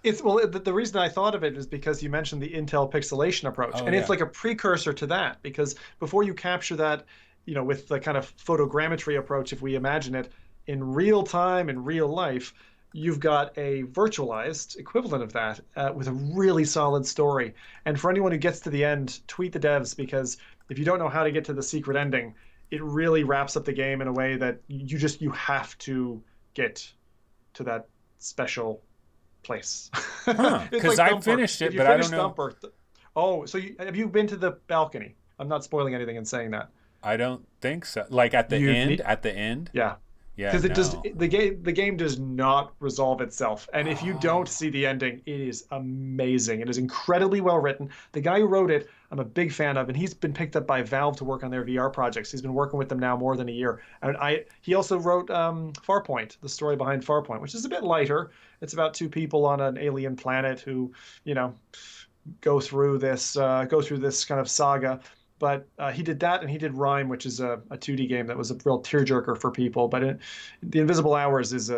The reason I thought of it is because you mentioned the Intel pixelation approach, it's like a precursor to that, because before you capture that, with the kind of photogrammetry approach, if we imagine it in real time, in real life, you've got a virtualized equivalent of that with a really solid story. And for anyone who gets to the end, tweet the devs, because if you don't know how to get to the secret ending, it really wraps up the game in a way that you have to get to that special place. Huh? It's Because like I Thumper. finished If it, you but I finish don't know. Thumper, oh, so have you been to the balcony? I'm not spoiling anything in saying that. I don't think so. Like at the You end, need, at the end. yeah, Yeah, because it does no. the game does not resolve itself, and if you don't Oh, see the ending, it is amazing. It is incredibly well written. The guy who wrote it, I'm a big fan of, and he's been picked up by Valve to work on their VR projects. He's been working with them now more than a year, and I he also wrote Farpoint, the story behind Farpoint, which is a bit lighter. It's about two people on an alien planet who, you know, go through this kind of saga. But he did that, and he did Rime, which is a 2D game that was a real tearjerker for people. But the Invisible Hours is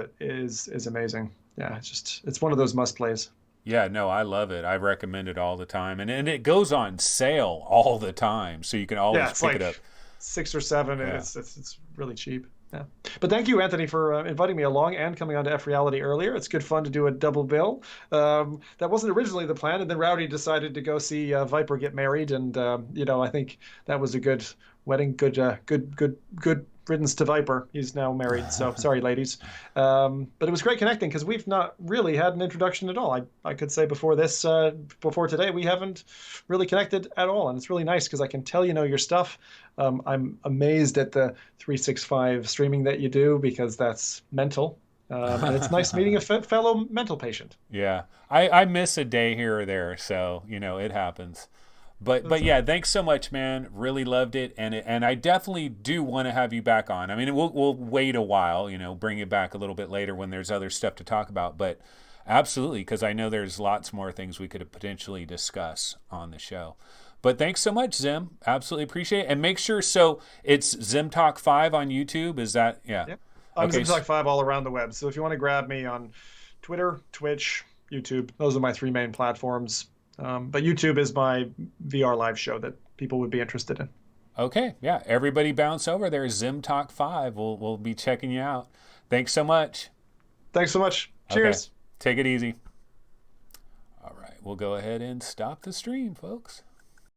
amazing. Yeah, it's one of those must plays. yeah, no, I love it. I recommend it all the time, and it goes on sale all the time, so you can Yeah, always it's pick it like up. 6 or 7, and Yeah. it's really cheap. Yeah, but thank you, Anthony, for inviting me along and coming on to F Reality earlier. It's good fun to do a double bill. That wasn't originally the plan, and then Rowdy decided to go see Viper get married, and I think that was a good wedding. Good riddance to Viper. He's now married, so sorry, ladies. But it was great connecting because we've not really had an introduction at all. I could say before today, we haven't really connected at all, and it's really nice because I can tell you know your stuff. I'm amazed at the 365 streaming that you do because that's mental. And it's nice meeting a fellow mental patient. Yeah, I miss a day here or there, so it happens. But That's yeah, thanks so much, man. Really loved it, and I definitely do want to have you back on. I mean, we'll wait a while, bring you back a little bit later when there's other stuff to talk about. But absolutely, because I know there's lots more things we could potentially discuss on the show. But thanks so much, Zim. Absolutely appreciate it. And make sure, so it's Zimtok5 on YouTube. Is that, yeah. yeah. I'm Okay. Zimtok5 all around the web. So if you want to grab me on Twitter, Twitch, YouTube, those are my 3 main platforms. But YouTube is my VR live show that people would be interested in. Okay. Yeah. Everybody bounce over there. Zimtok5. We'll be checking you out. Thanks so much. Thanks so much. Okay. Cheers. Take it easy. All right. We'll go ahead and stop the stream, folks.